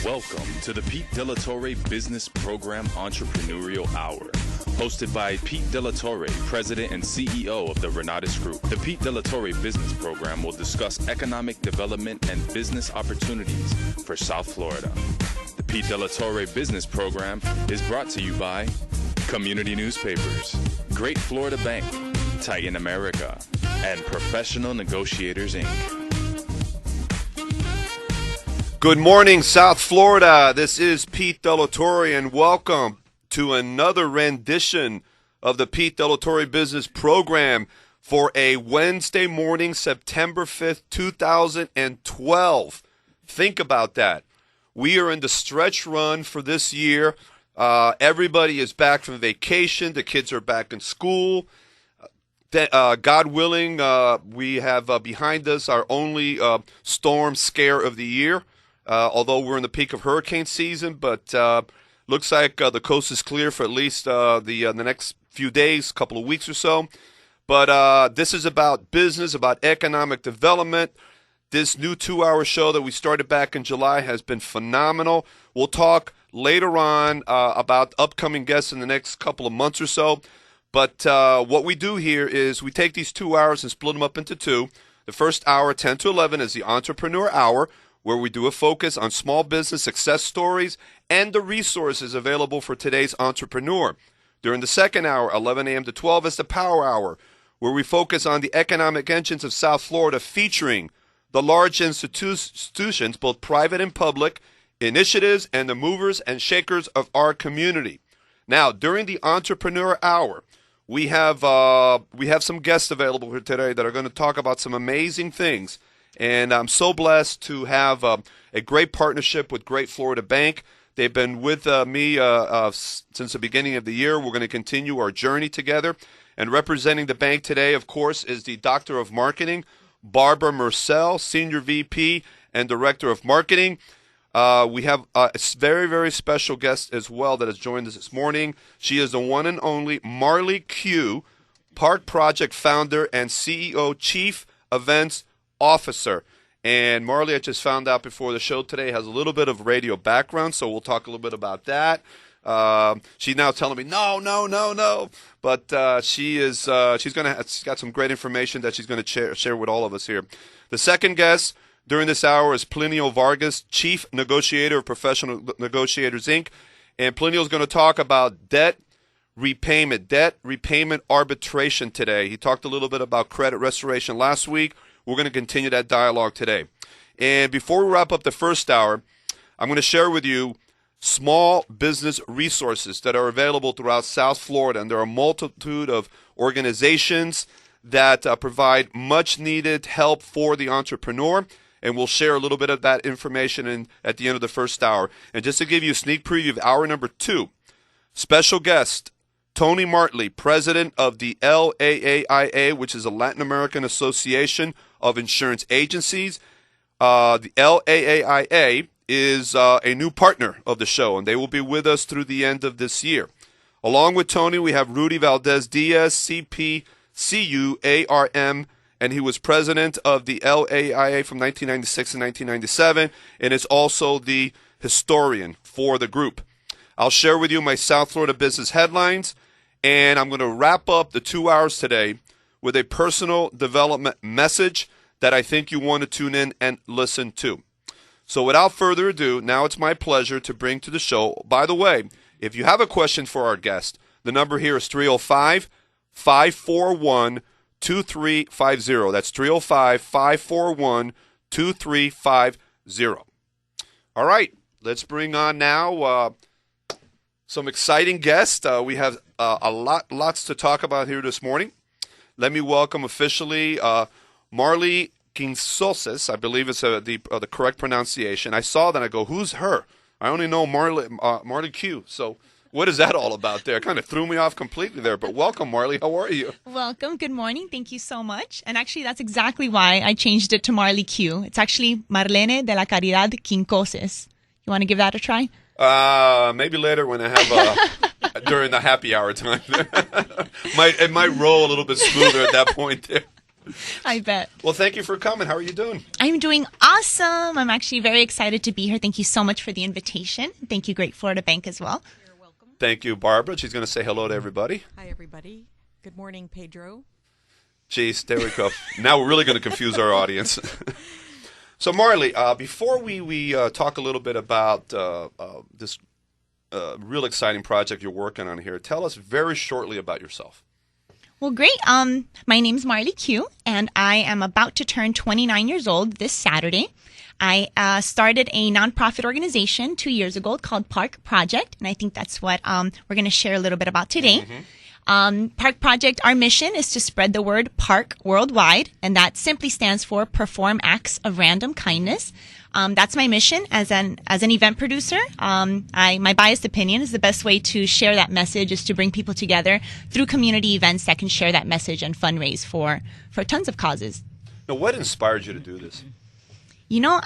Welcome to the Pete De La Torre Business Program Entrepreneurial Hour, hosted by Pete De La Torre, President and CEO of the Renatus Group. The Pete De La Torre Business Program will discuss economic development and business opportunities for South Florida. The Pete De La Torre Business Program is brought to you by Community Newspapers, Great Florida Bank, Titan America, and Professional Negotiators, Inc. Good morning, South Florida. This is Pete De La Torre, and welcome to another rendition of the Pete De La Torre Business Program for a Wednesday morning, September 5th, 2012. Think about that. We are in the stretch run for this year. Everybody is back from vacation. The kids are back in school. God willing, we have behind us our only storm scare of the year. Although we're in the peak of hurricane season, but looks like the coast is clear for at least the next few days, couple of weeks or so. But this is about business, about economic development. This new 2-hour show that we started back in July has been phenomenal. We'll talk later on about upcoming guests in the next couple of months or so. But what we do here is we take these 2 hours and split them up into two. The first hour, 10 to 11, is the Entrepreneur Hour, where we do a focus on small business success stories and the resources available for today's entrepreneur. During the second hour, 11 a.m. to 12, is the Power Hour, where we focus on the economic engines of South Florida, featuring the large institutions, both private and public, initiatives, and the movers and shakers of our community. Now, during the Entrepreneur Hour, we have some guests available here today that are going to talk about some amazing things. And I'm so blessed to have a great partnership with Great Florida Bank. They've been with me since the beginning of the year. We're going to continue our journey together. And representing the bank today, of course, is the Doctor of Marketing, Barbara Murcell, Senior VP and Director of Marketing. We have a very, very special guest as well that has joined us this morning. She is the one and only Marley Q, Park Project founder and CEO, Chief Events Officer. And Marley, I just found out before the show today, has a little bit of radio background, so we'll talk a little bit about that. She's now telling me no, but she's got some great information that she's going to share with all of us here. The second guest during this hour is Plinio Vargas, Chief Negotiator of Professional Negotiators, Inc. And Plinio is going to talk about debt repayment arbitration today. He talked a little bit about credit restoration last week. We're going to continue that dialogue today. And before we wrap up the first hour, I'm going to share with you small business resources that are available throughout South Florida. And there are a multitude of organizations that provide much-needed help for the entrepreneur. And we'll share a little bit of that information at the end of the first hour. And just to give you a sneak preview of hour number 2, special guest, Tony Martley, president of the LAAIA, which is a Latin American Association of Insurance Agencies. The LAAIA is a new partner of the show, and they will be with us through the end of this year. Along with Tony, we have Rudy Valdez-Diaz, CP, CU, ARM, and he was president of the LAAIA from 1996 to 1997, and is also the historian for the group. I'll share with you my South Florida business headlines, and I'm going to wrap up the 2 hours today with a personal development message that I think you want to tune in and listen to. So without further ado, now it's my pleasure to bring to the show. By the way, if you have a question for our guest, the number here is 305-541-2350. That's 305-541-2350. All right, let's bring on now some exciting guests. We have lots to talk about here this morning. Let me welcome officially Marley Quinsoces. I believe it's the correct pronunciation. I saw that. I go, who's her? I only know Marley Q. So what is that all about there? It kind of threw me off completely there. But welcome, Marley. How are you? Welcome. Good morning. Thank you so much. And actually, that's exactly why I changed it to Marley Q. It's actually Marlene de la Caridad Quincoses. You want to give that a try? Maybe later when I have during the happy hour time. It might roll a little bit smoother at that point there. I bet. Well, thank you for coming. How are you doing? I'm doing awesome. I'm actually very excited to be here. Thank you so much for the invitation. Thank you, Great Florida Bank, as well. You're welcome. Thank you, Barbara. She's going to say hello to everybody. Hi, everybody. Good morning, Pedro. Jeez, there we go. Now we're really going to confuse our audience. So, Marley, before we talk a little bit about this real exciting project you're working on here, tell us very shortly about yourself. Well, great. My name's Marley Q, and I am about to turn 29 years old this Saturday. I started a nonprofit organization 2 years ago called Park Project, and I think that's what we're going to share a little bit about today. Park Project, our mission is to spread the word park worldwide, and that simply stands for Perform Acts of Random Kindness. That's my mission as an event producer. My biased opinion is the best way to share that message is to bring people together through community events that can share that message and fundraise for tons of causes. Now, what inspired you to do this? You know,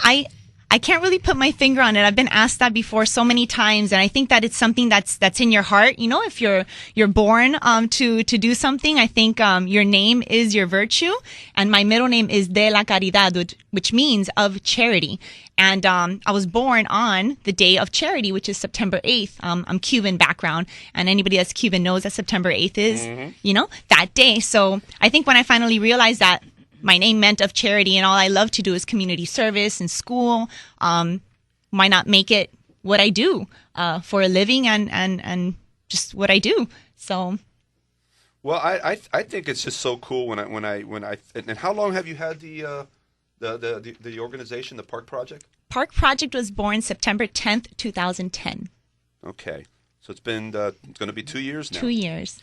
I can't really put my finger on it. I've been asked that before so many times, and I think that it's something that's in your heart. You know, if you're born to do something, I think your name is your virtue, and my middle name is de la caridad, which means of charity. And I was born on the day of charity, which is September 8th. I'm Cuban background, and anybody that's Cuban knows that September 8th is, you know, that day. So I think when I finally realized that my name meant of charity, and all I love to do is community service and school. Why not make it what I do for a living and just what I do? So, well, I think it's just so cool when I and how long have you had the organization, the Park Project? Park Project was born September 10th, 2010. Okay, so it's been it's going to be 2 years now. 2 years.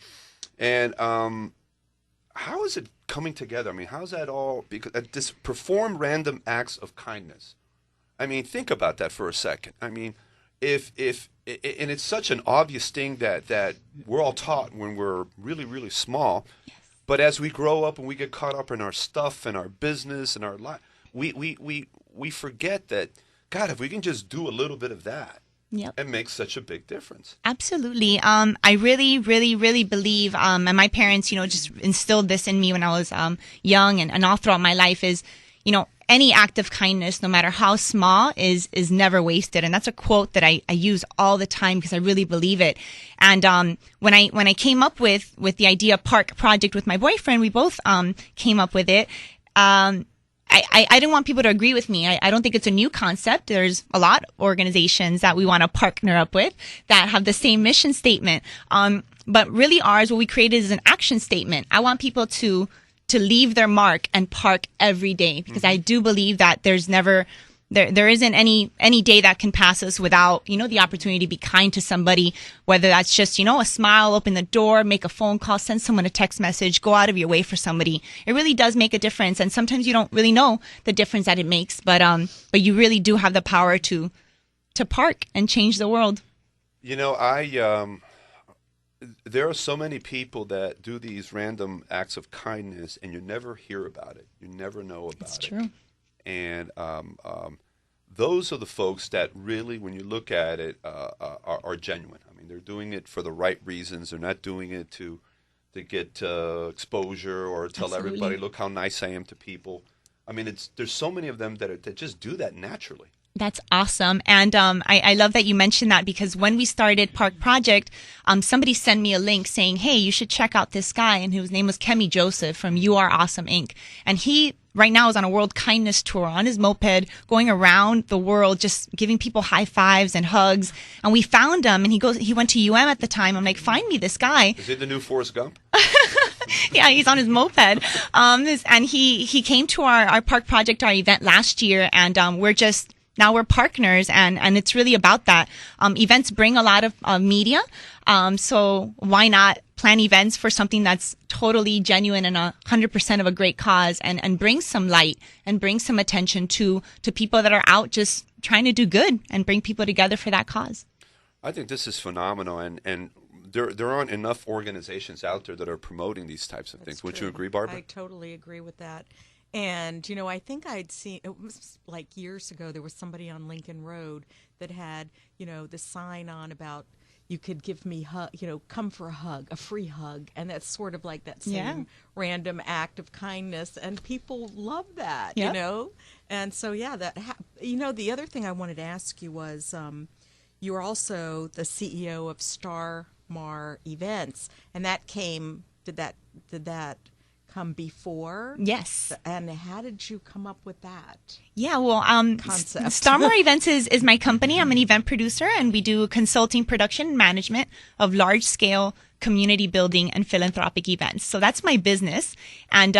And how is it coming together? I mean, how's that all? Because this perform random acts of kindness. I mean, think about that for a second. I mean, if and it's such an obvious thing that we're all taught when we're really, really small. Yes. But as we grow up and we get caught up in our stuff and our business and our life, we forget that, God, if we can just do a little bit of that, Yep. it makes such a big difference. Absolutely. I really, really, really believe, and my parents, you know, just instilled this in me when I was young and all throughout my life is, you know, any act of kindness, no matter how small, is never wasted. And that's a quote that I use all the time because I really believe it. And when I came up with the idea Park Project with my boyfriend, we both came up with it. I didn't want people to agree with me. I don't think it's a new concept. There's a lot of organizations that we want to partner up with that have the same mission statement. But really ours, what we created is an action statement. I want people to leave their mark and park every day because I do believe that there's never... There isn't any day that can pass us without, you know, the opportunity to be kind to somebody, whether that's just, you know, a smile, open the door, make a phone call, send someone a text message, go out of your way for somebody. It really does make a difference. And sometimes you don't really know the difference that it makes, but you really do have the power to park and change the world. You know, there are so many people that do these random acts of kindness and you never hear about it. You never know about it. It's true. And those are the folks that really, when you look at it, are genuine. I mean, they're doing it for the right reasons. They're not doing it to get exposure or tell Absolutely. everybody, look how nice I am to people. I mean, there's so many of them that just do that naturally. That's awesome. And I love that you mentioned that because when we started Park Project, somebody sent me a link saying, hey, you should check out this guy. And his name was Kemi Joseph from You Are Awesome, Inc. And he right now is on a world kindness tour on his moped, going around the world, just giving people high fives and hugs. And we found him, and he went to UM at the time. I'm like, find me this guy. Is it the new Forrest Gump? Yeah, he's on his moped. And he came to our Park Project, our event last year, and now we're partners, and it's really about that. Events bring a lot of media, so why not plan events for something that's totally genuine and 100% of a great cause, and bring some light and bring some attention to people that are out just trying to do good and bring people together for that cause. I think this is phenomenal, and there aren't enough organizations out there that are promoting these types of things. Would you agree, Barbara? I totally agree with that. And, you know, I think I'd seen, it was like years ago, there was somebody on Lincoln Road that had, you know, the sign on about, you could give me come for a hug, a free hug, and that's sort of like that same Yeah. random act of kindness, and people love that, Yep. And so the other thing I wanted to ask you was, you are also the CEO of Star Mar Events, and did that come before? Yes. And how did you come up with that? Yeah, well, Concept. Star More Events is my company. I'm an event producer, and we do consulting, production, and management of large-scale community building and philanthropic events. So that's my business. And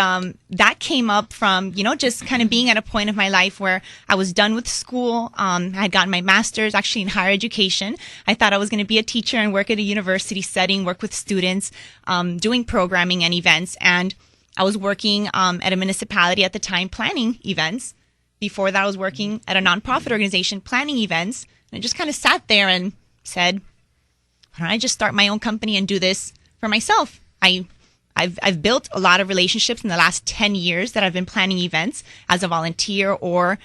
that came up from, just kind of being at a point of my life where I was done with school. I had gotten my master's actually in higher education. I thought I was going to be a teacher and work at a university setting, work with students, doing programming and events. And I was working at a municipality at the time planning events. Before that, I was working at a nonprofit organization planning events. And I just kind of sat there and said, why don't I just start my own company and do this for myself? I've built a lot of relationships in the last 10 years that I've been planning events as a volunteer or,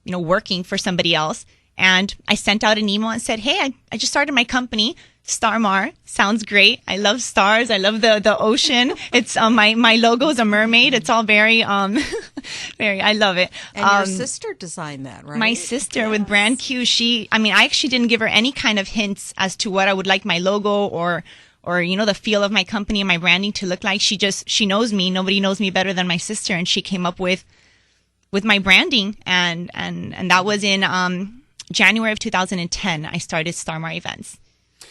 working for somebody else. And I sent out an email and said, hey, I just started my company. Star Mar sounds great. I love stars. I love the ocean. It's my logo is a mermaid. It's all very very. I love it. And your sister designed that, right? My sister with Brand Q. I actually didn't give her any kind of hints as to what I would like my logo or the feel of my company and my branding to look like. She knows me. Nobody knows me better than my sister, and she came up with my branding, and that was in January of 2010. I started Star Mar Events.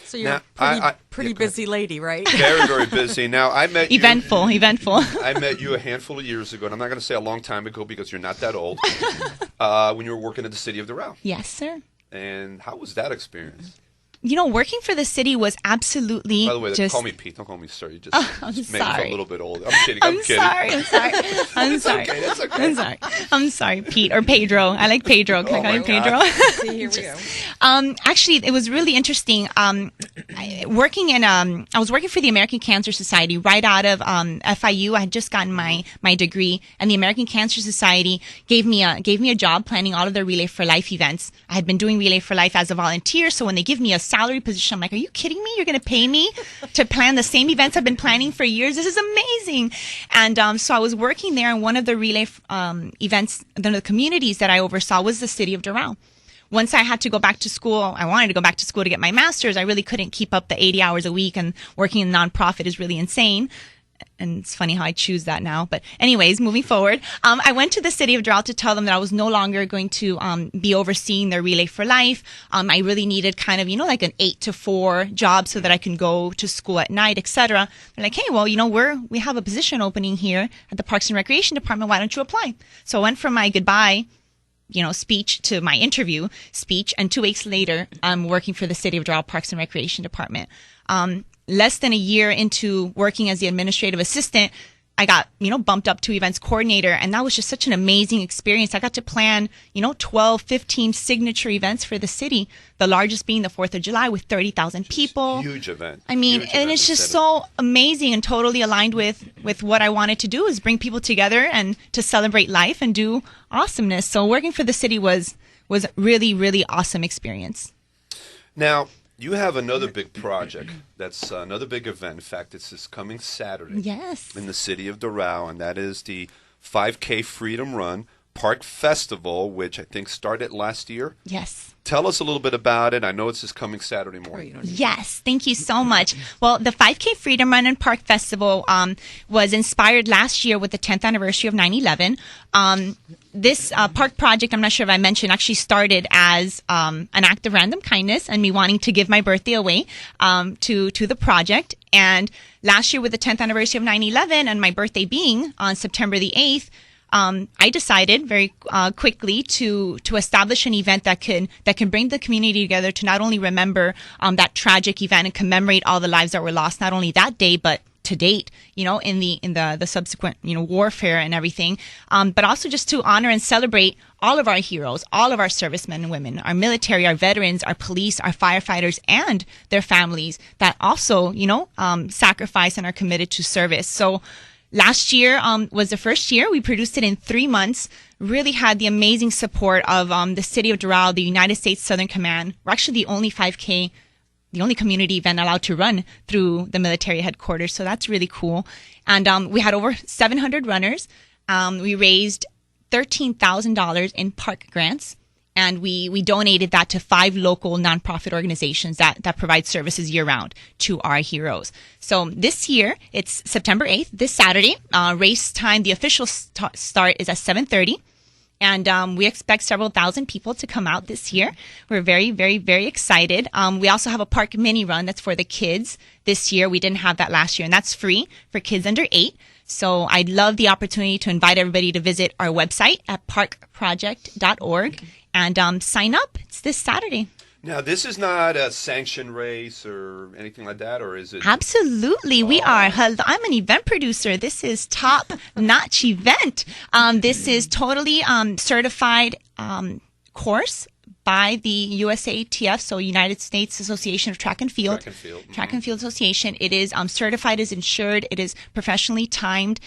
So you're a pretty busy lady, right? Very, very busy. Now, I met you. Eventful. I met you a handful of years ago, and I'm not going to say a long time ago because you're not that old, when you were working at the city of Doral. Yes, sir. And how was that experience? Working for the city was absolutely. By the way, just... call me Pete. Don't call me sir. You just I'm made me feel sorry. a little bit old. I'm kidding. I'm kidding. I'm sorry. I'm sorry. Okay, that's okay. I'm sorry, Pete or Pedro. I like Pedro. Can I call you Pedro? See, here we go. Actually, it was really interesting. I was working for the American Cancer Society right out of FIU. I had just gotten my degree, and the American Cancer Society gave me a job planning all of their Relay for Life events. I had been doing Relay for Life as a volunteer, so when they give me a salary position, I'm like, are you kidding me? You're going to pay me to plan the same events I've been planning for years? This is amazing. And so I was working there, and one of the Relay events, the communities that I oversaw was the city of Doral. Once I had to go back to school, I wanted to go back to school to get my master's. I really couldn't keep up the 80 hours a week, and working in a nonprofit is really insane. And it's funny how I choose that now. But anyways, moving forward, I went to the city of Doral to tell them that I was no longer going to be overseeing their Relay for Life. I really needed kind of, like an 8 to 4 job so that I can go to school at night, etc. They're like, hey, well, we have a position opening here at the Parks and Recreation Department. Why don't you apply? So I went from my goodbye speech to my interview speech. And 2 weeks later, I'm working for the City of Doral Parks and Recreation Department. Less than a year into working as the administrative assistant, I got, bumped up to events coordinator. And that was just such an amazing experience. I got to plan, 12, 15 signature events for the city, the largest being the 4th of July with 30,000 people. Huge event. I mean, Huge and event it's just so amazing and totally aligned with what I wanted to do, is bring people together and to celebrate life and do awesomeness. So working for the city was really, really awesome experience. Now, you have another big project. That's another big event. In fact, it's this coming Saturday. Yes. In the city of Doral, and that is the 5K Freedom Run Park Festival, which I think started last year. Yes. Tell us a little bit about it. I know it's this coming Saturday morning. Yes, thank you so much. Well, the 5K Freedom Run and Park Festival was inspired last year with the 10th anniversary of 9/11. This park project, I'm not sure if I mentioned, actually started as an act of random kindness and me wanting to give my birthday away to the project. And last year with the 10th anniversary of 9/11 and my birthday being on September the 8th, I decided very quickly to establish an event that can bring the community together to not only remember that tragic event and commemorate all the lives that were lost, not only that day but to date, in the subsequent warfare and everything, but also just to honor and celebrate all of our heroes, all of our servicemen and women, our military, our veterans, our police, our firefighters, and their families that also sacrifice and are committed to service. So. Last year was the first year. We produced it in 3 months. Really had the amazing support of the City of Doral, the United States Southern Command. We're actually the only 5K the only community event allowed to run through the military headquarters. So that's really cool. And we had over 700 runners. We raised $13,000 in park grants. And we donated that to 5 local nonprofit organizations that provide services year-round to our heroes. So this year, it's September 8th, this Saturday. Race time, the official start is at 7:30. And we expect several thousand people to come out this year. We're very, very, very excited. We also have a park mini run that's for the kids this year. We didn't have that last year, and that's free for kids under 8. So I'd love the opportunity to invite everybody to visit our website at parkproject.org and sign up. It's this Saturday. Now, this is not a sanctioned race or anything like that, or is it? Absolutely. We are. I'm an event producer. This is top-notch event. This is totally certified course by the USATF, so United States Association of Track and Field. Track and Field Association. It is certified as insured. It is professionally timed.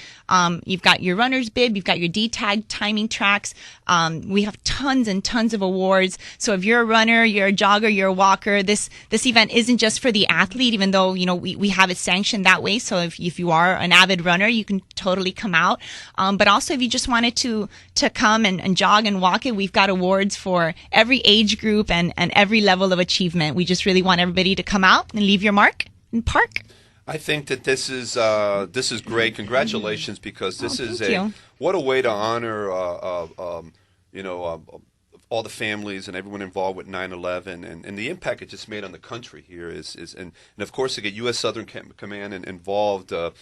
You've got your runner's bib. You've got your D-tag timing tracks. We have tons and tons of awards. So if you're a runner, you're a jogger, you're a walker, this event isn't just for the athlete, even though, we have it sanctioned that way. So if you are an avid runner, you can totally come out. But also if you just wanted to come and jog and walk it, we've got awards for every age group and every level of achievement. We just really want everybody to come out and leave your mark and park. I think that this is great. Congratulations, because this is what a way to honor all the families and everyone involved with 9/11 and the impact it just made on the country here is and of course to get U.S. Southern Command involved. A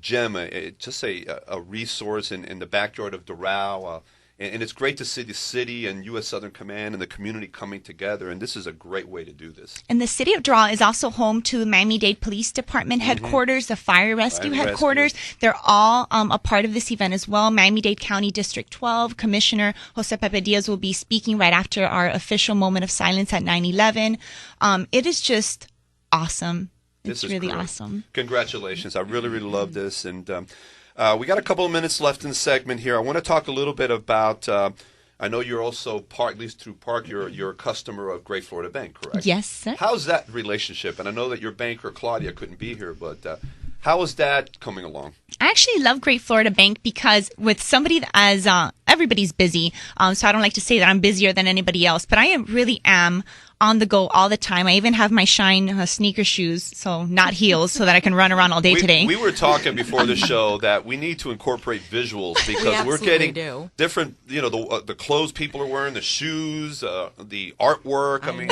gem, just a resource in the backyard of Doral. And it's great to see the city and U.S. Southern Command and the community coming together, and this is a great way to do this. And the city of Doral is also home to Miami-Dade Police Department headquarters, the Fire Rescue headquarters. They're all a part of this event as well. Miami-Dade County District 12 Commissioner Jose Pepe Diaz will be speaking right after our official moment of silence at 9/11. It is just awesome. It's really awesome. Congratulations. I really, really love this, and we got a couple of minutes left in the segment here. I want to talk a little bit about, I know you're also, at least through Park, you're a customer of Great Florida Bank, correct? Yes, sir. How's that relationship? And I know that your banker, Claudia, couldn't be here, but how is that coming along? I actually love Great Florida Bank because with somebody as everybody's busy, so I don't like to say that I'm busier than anybody else, but I really am on the go all the time. I even have my Shine sneaker shoes, so not heels, so that I can run around all day today. We were talking before the show that we need to incorporate visuals because we're getting different, the clothes people are wearing, the shoes, the artwork. I mean,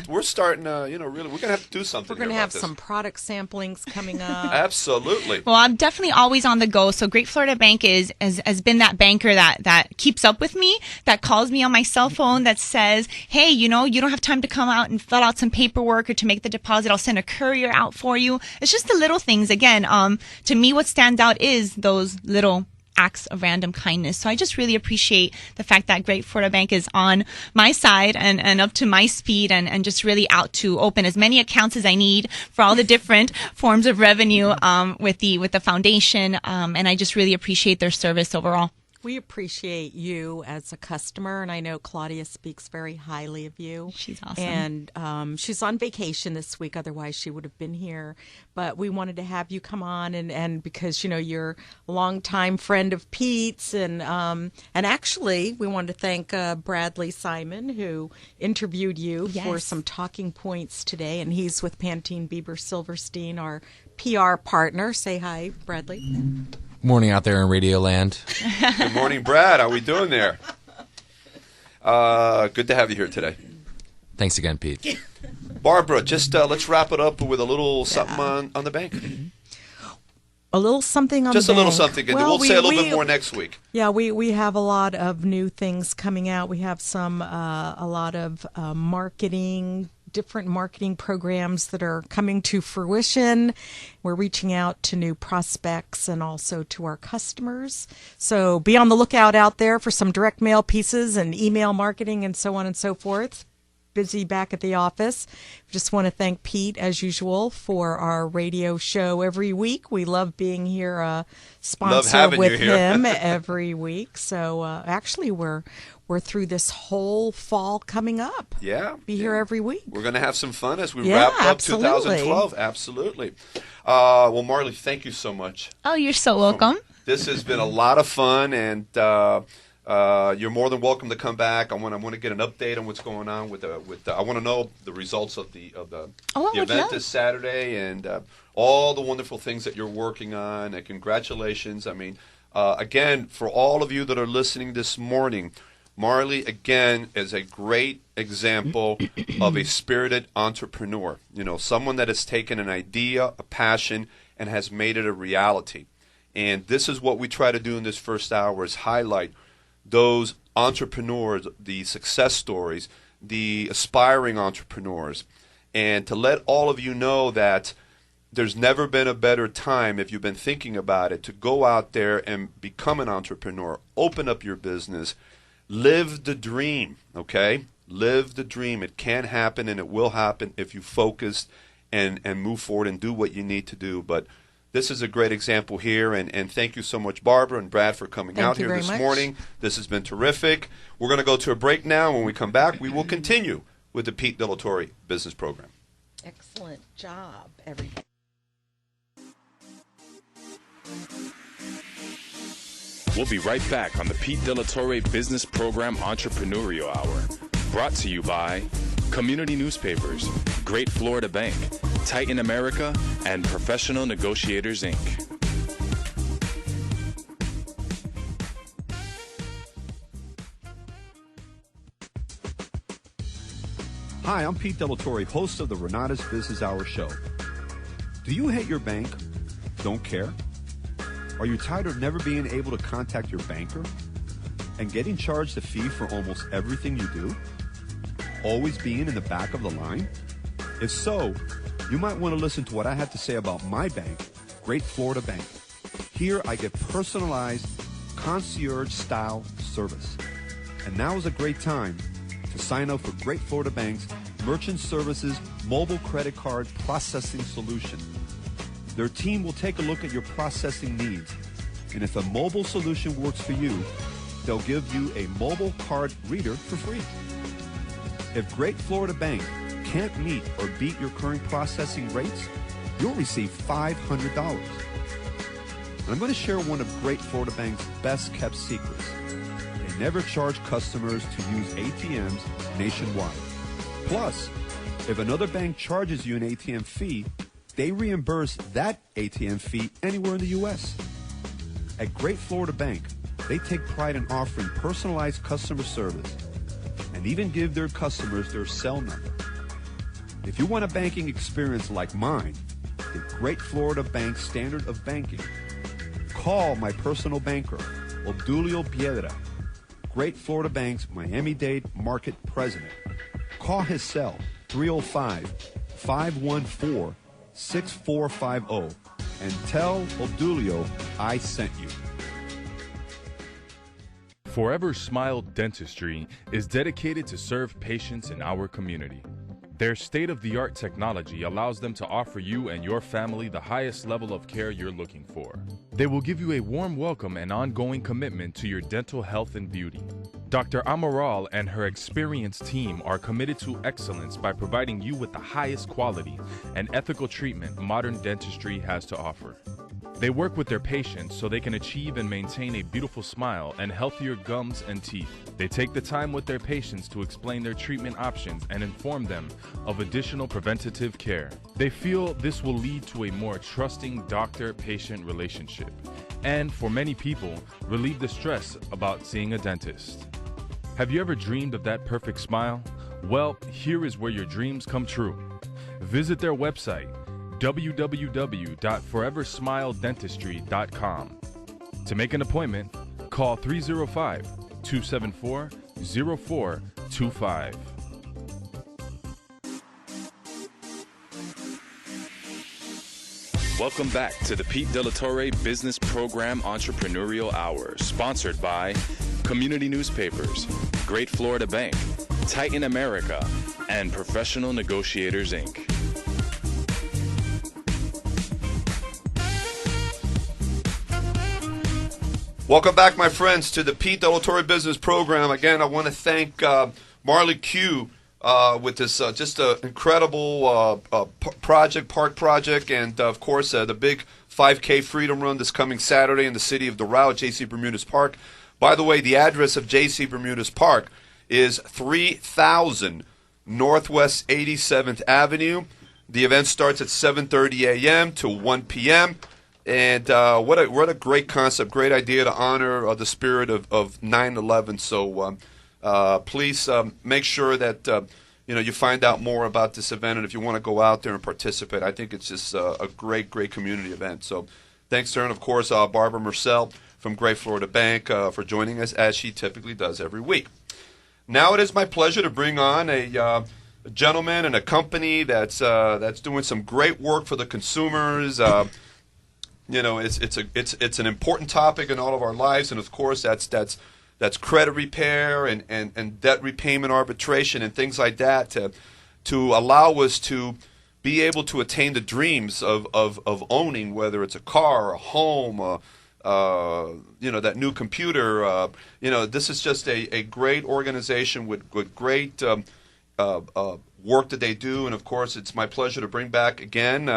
we're starting to, really, we're going to have to do something. We're going to have some product samplings coming up. Absolutely. Well, I'm definitely always on the go. So Great Florida Bank has been that banker that keeps up with me, that calls me on my cell phone, that says, hey, you don't have time to come out and fill out some paperwork or to make the deposit. I'll send a courier out for you. It's just the little things. Again, to me, what stands out is those little acts of random kindness. So I just really appreciate the fact that Great Florida Bank is on my side and up to my speed and just really out to open as many accounts as I need for all the different forms of revenue with the foundation. And I just really appreciate their service overall. We appreciate you as a customer, and I know Claudia speaks very highly of you. She's awesome. And she's on vacation this week, otherwise she would have been here. But we wanted to have you come on, and because, you're a longtime friend of Pete's, and actually we wanted to thank Bradley Simon, who interviewed you for some talking points today, and he's with Pantene Bieber Silverstein, our PR partner. Say hi, Bradley. Morning out there in Radio Land. Good morning, Brad. How are we doing there? Good to have you here today. Thanks again, Pete. Barbara, just let's wrap it up with a little something on the bank. A little something on just the bank. Just a little something. We'll say a little bit more next week. Yeah, we have a lot of new things coming out. We have a lot of different marketing programs that are coming to fruition. We're reaching out to new prospects and also to our customers. So be on the lookout out there for some direct mail pieces and email marketing and so on and so forth. busy back at the office. Just want to thank Pete, as usual, for our radio show every week. We love being here, sponsor with him every week. So actually, we're through this whole fall coming up. Yeah. Be here every week. We're going to have some fun as we wrap up 2012. Absolutely. Well, Marley, thank you so much. Oh, you're so welcome. This has been a lot of fun, and you're more than welcome to come back. I want to get an update on what's going on with I want to know the results of the event this Saturday, and all the wonderful things that you're working on. And congratulations. I mean, again, for all of you that are listening this morning, Marley, again, is a great example of a spirited entrepreneur. You know, someone that has taken an idea, a passion, and has made it a reality. And this is what we try to do in this first hour, is highlight those entrepreneurs, the success stories, the aspiring entrepreneurs, and to let all of you know that there's never been a better time, if you've been thinking about it, to go out there and become an entrepreneur, open up your business, live the dream, okay? Live the dream. It can happen, and it will happen if you focus and move forward and do what you need to do. But this is a great example here, and thank you so much, Barbara and Brad, for coming out here this morning. This has been terrific. We're going to go to a break now. When we come back, we will continue with the Pete De La Torre Business Program. Excellent job, everybody. We'll be right back on the Pete De La Torre Business Program Entrepreneurial Hour. Brought to you by Community Newspapers, Great Florida Bank, Titan America, and Professional Negotiators, Inc. Hi, I'm Pete De La Torre, host of the Renata's Business Hour show. Do you hate your bank? Don't care? Are you tired of never being able to contact your banker and getting charged a fee for almost everything you do? Always being in the back of the line? If so, you might want to listen to what I have to say about my bank, Great Florida Bank. Here I get personalized, concierge-style service. And now is a great time to sign up for Great Florida Bank's Merchant Services Mobile Credit Card Processing Solution. Their team will take a look at your processing needs, and if a mobile solution works for you, they'll give you a mobile card reader for free. If Great Florida Bank can't meet or beat your current processing rates, you'll receive $500. And I'm going to share one of Great Florida Bank's best-kept secrets. They never charge customers to use ATMs nationwide. Plus, if another bank charges you an ATM fee, they reimburse that ATM fee anywhere in the U.S. At Great Florida Bank, they take pride in offering personalized customer service and even give their customers their cell number. If you want a banking experience like mine, the Great Florida Bank Standard of Banking, call my personal banker, Obdulio Piedra, Great Florida Bank's Miami-Dade Market President. Call his cell, 305-514-6450, and tell Obdulio I sent you. Forever Smile Dentistry is dedicated to serve patients in our community. Their state-of-the-art technology allows them to offer you and your family the highest level of care you're looking for. They will give you a warm welcome and ongoing commitment to your dental health and beauty. Dr. Amaral and her experienced team are committed to excellence by providing you with the highest quality and ethical treatment modern dentistry has to offer. They work with their patients so they can achieve and maintain a beautiful smile and healthier gums and teeth. They take the time with their patients to explain their treatment options and inform them of additional preventative care. They feel this will lead to a more trusting doctor-patient relationship and, for many people, relieve the stress about seeing a dentist. Have you ever dreamed of that perfect smile? Well, here is where your dreams come true. Visit their website, www.foreversmiledentistry.com. To make an appointment, call 305-274-0425. Welcome back to the Pete De La Torre Business Program Entrepreneurial Hour, sponsored by Community Newspapers, Great Florida Bank, Titan America, and Professional Negotiators, Inc. Welcome back, my friends, to the Pete Del Torre Business Program. Again, I want to thank Marley Q with this just incredible park project, and of course the big 5K Freedom Run this coming Saturday in the city of Doral at J.C. Bermudez Park. By the way, the address of J.C. Bermudez Park is 3000 Northwest 87th Avenue. The event starts at 7:30 a.m. to 1 p.m. And what a great concept, great idea to honor the spirit of 9/11. So please make sure that you find out more about this event, and if you want to go out there and participate, I think it's just a great community event. So thanks to her, and of course Barbara Marcel from Great Florida Bank for joining us, as she typically does every week. Now it is my pleasure to bring on a gentleman and a company that's doing some great work for the consumers. It's an important topic in all of our lives, and of course that's credit repair and debt repayment arbitration and things like that to allow us to be able to attain the dreams of owning, whether it's a car, a home, that new computer. This is just a great organization with great work that they do, and of course it's my pleasure to bring back again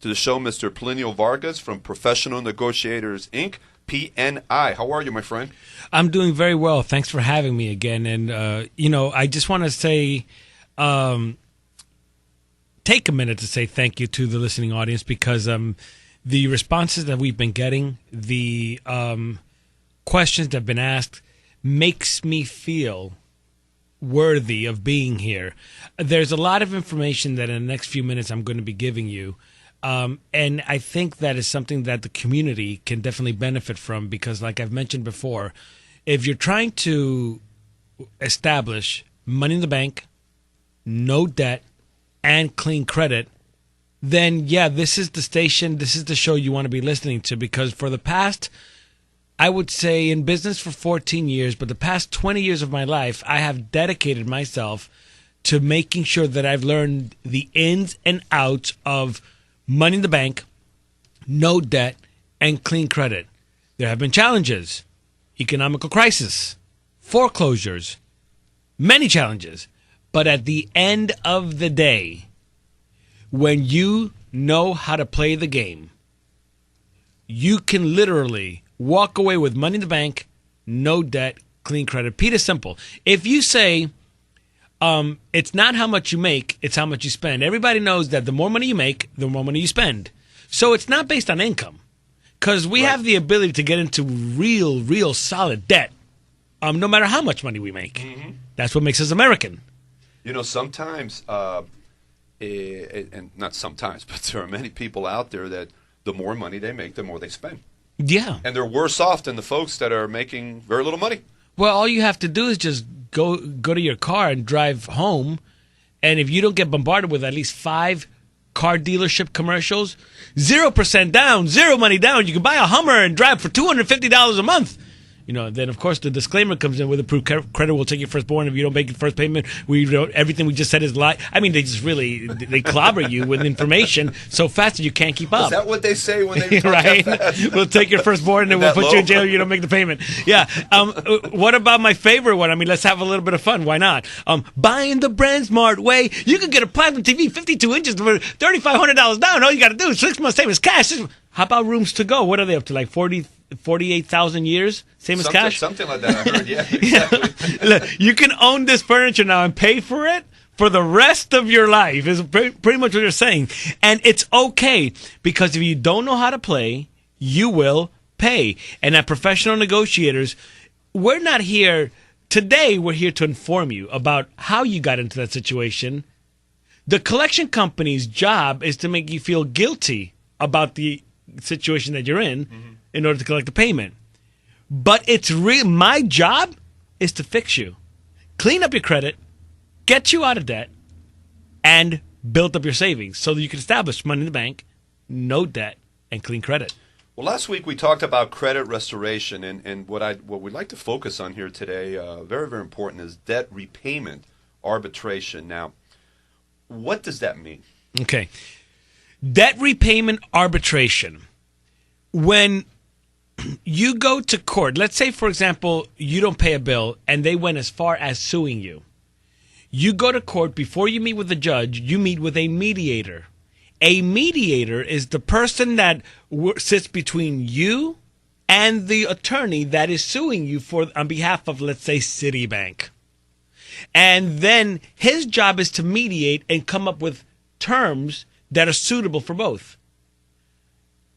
to the show Mr. Plinio Vargas from Professional Negotiators, Inc., PNI. How are you, my friend? I'm doing very well. Thanks for having me again. And, I just want to say, take a minute to say thank you to the listening audience, because the responses that we've been getting, the questions that have been asked, makes me feel worthy of being here. There's a lot of information that in the next few minutes I'm going to be giving you. And I think that is something that the community can definitely benefit from, because like I've mentioned before, if you're trying to establish money in the bank, no debt, and clean credit, then yeah, this is the station, this is the show you want to be listening to, because for the past, I would say in business for 14 years, but the past 20 years of my life, I have dedicated myself to making sure that I've learned the ins and outs of money in the bank, no debt, and clean credit. There have been challenges, economical crisis, foreclosures, many challenges. But at the end of the day, when you know how to play the game, you can literally walk away with money in the bank, no debt, clean credit. Pete, is simple. If you say, it's not how much you make, it's how much you spend. Everybody knows that the more money you make, the more money you spend. So it's not based on income, because we have the ability to get into real solid debt, no matter how much money we make. Mm-hmm. That's what makes us American. Sometimes, and not sometimes, but there are many people out there that the more money they make, the more they spend. Yeah. And they're worse off than the folks that are making very little money. Well, all you have to do is just go to your car and drive home, and if you don't get bombarded with at least 5 car dealership commercials, 0% down, zero money down, you can buy a Hummer and drive for $250 a month. Then of course the disclaimer comes in: with approved credit, we'll take your firstborn. If you don't make your first payment, everything we just said is lie. I mean, they clobber you with information so fast that you can't keep up. Is that what they say when they talk right? that fast? We'll take your firstborn and then we'll put you in jail if you don't make the payment. Yeah. What about my favorite one? I mean, let's have a little bit of fun. Why not? Buying the brand smart way. You can get a platinum TV, 52 inches for $3,500 down. All you got to do is 6 months savings cash. How about rooms to go? What are they up to? Like 48,000 years? Same as cash? Something like that, I heard, yeah. Exactly. Look, you can own this furniture now and pay for it for the rest of your life, is pretty much what you're saying. And it's okay, because if you don't know how to play, you will pay. And at Professional Negotiators, we're not here, today we're here to inform you about how you got into that situation. The collection company's job is to make you feel guilty about the situation that you're in order to collect the payment. But it's my job is to fix you, clean up your credit, get you out of debt, and build up your savings so that you can establish money in the bank, no debt, and clean credit. Well, last week we talked about credit restoration, and what we'd like to focus on here today, very, very important, is debt repayment arbitration. Now, what does that mean? Okay. Debt repayment arbitration. When you go to court, let's say, for example, you don't pay a bill and they went as far as suing you. You go to court, before you meet with the judge, you meet with a mediator. A mediator is the person that sits between you and the attorney that is suing you on behalf of, let's say, Citibank. And then his job is to mediate and come up with terms that are suitable for both.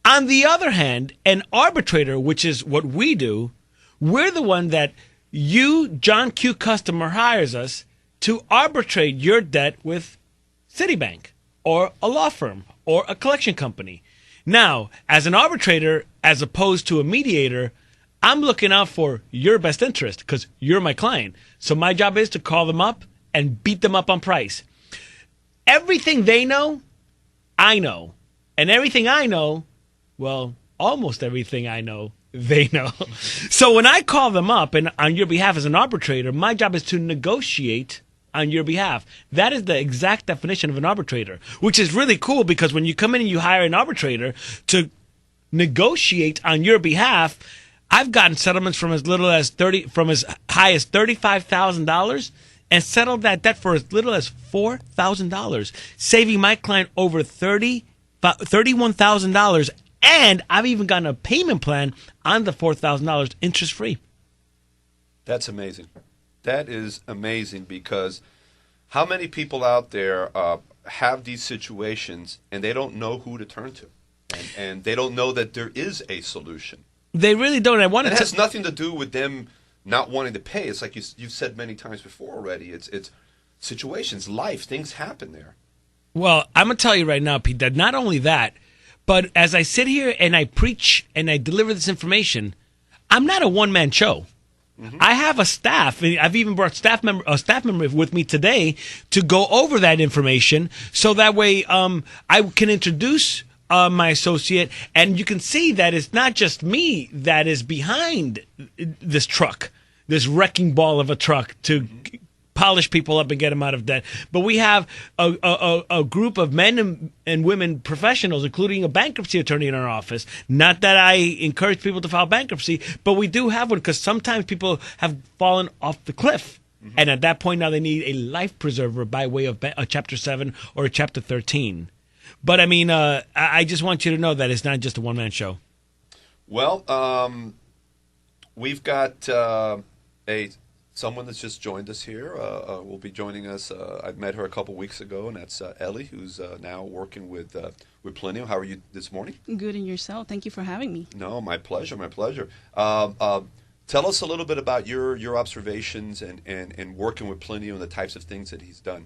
On the other hand, an arbitrator, which is what we do, we're the one that you, John Q. customer, hires us to arbitrate your debt with Citibank or a law firm or a collection company. Now, as an arbitrator, as opposed to a mediator, I'm looking out for your best interest because you're my client. So my job is to call them up and beat them up on price. Everything they know, I know. And everything I know, well, almost everything I know, they know. So when I call them up and on your behalf as an arbitrator, my job is to negotiate on your behalf. That is the exact definition of an arbitrator, which is really cool because when you come in and you hire an arbitrator to negotiate on your behalf, I've gotten settlements from as high as $35,000 and settled that debt for as little as $4,000, saving my client over $31,000. And I've even gotten a payment plan on the $4,000 interest free. That's amazing. That is amazing because how many people out there have these situations and they don't know who to turn to, and they don't know that there is a solution. They really don't. It has nothing to do with them not wanting to pay. It's like you've said many times before already. It's situations, life, things happen there. Well, I'm going to tell you right now, Pete, that not only that, but as I sit here and I preach and I deliver this information, I'm not a one-man show. Mm-hmm. I have a staff. I've even brought a staff member with me today to go over that information so that way I can introduce my associate, and you can see that it's not just me that is behind this truck, this wrecking ball of a truck to polish people up and get them out of debt. But we have a group of men and women professionals, including a bankruptcy attorney in our office. Not that I encourage people to file bankruptcy, but we do have one because sometimes people have fallen off the cliff. Mm-hmm. And at that point now they need a life preserver by way of a Chapter 7 or a Chapter 13. But, I mean, I just want you to know that it's not just a one-man show. Well, we've got someone that's just joined us here. Will be joining us. I met her a couple weeks ago, and that's Ellie, who's now working with Plinio. How are you this morning? Good, and yourself? Thank you for having me. No, my pleasure, my pleasure. Tell us a little bit about your observations and working with Plinio and the types of things that he's done.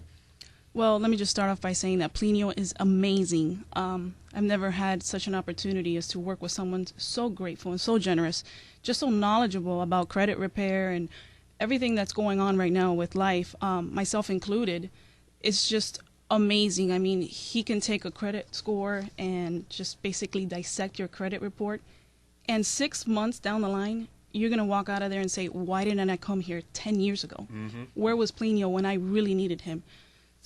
Well, let me just start off by saying that Plinio is amazing. I've never had such an opportunity as to work with someone so grateful and so generous, just so knowledgeable about credit repair and everything that's going on right now with life, myself included. It's just amazing. I mean, he can take a credit score and just basically dissect your credit report. And 6 months down the line, you're going to walk out of there and say, why didn't I come here 10 years ago? Mm-hmm. Where was Plinio when I really needed him?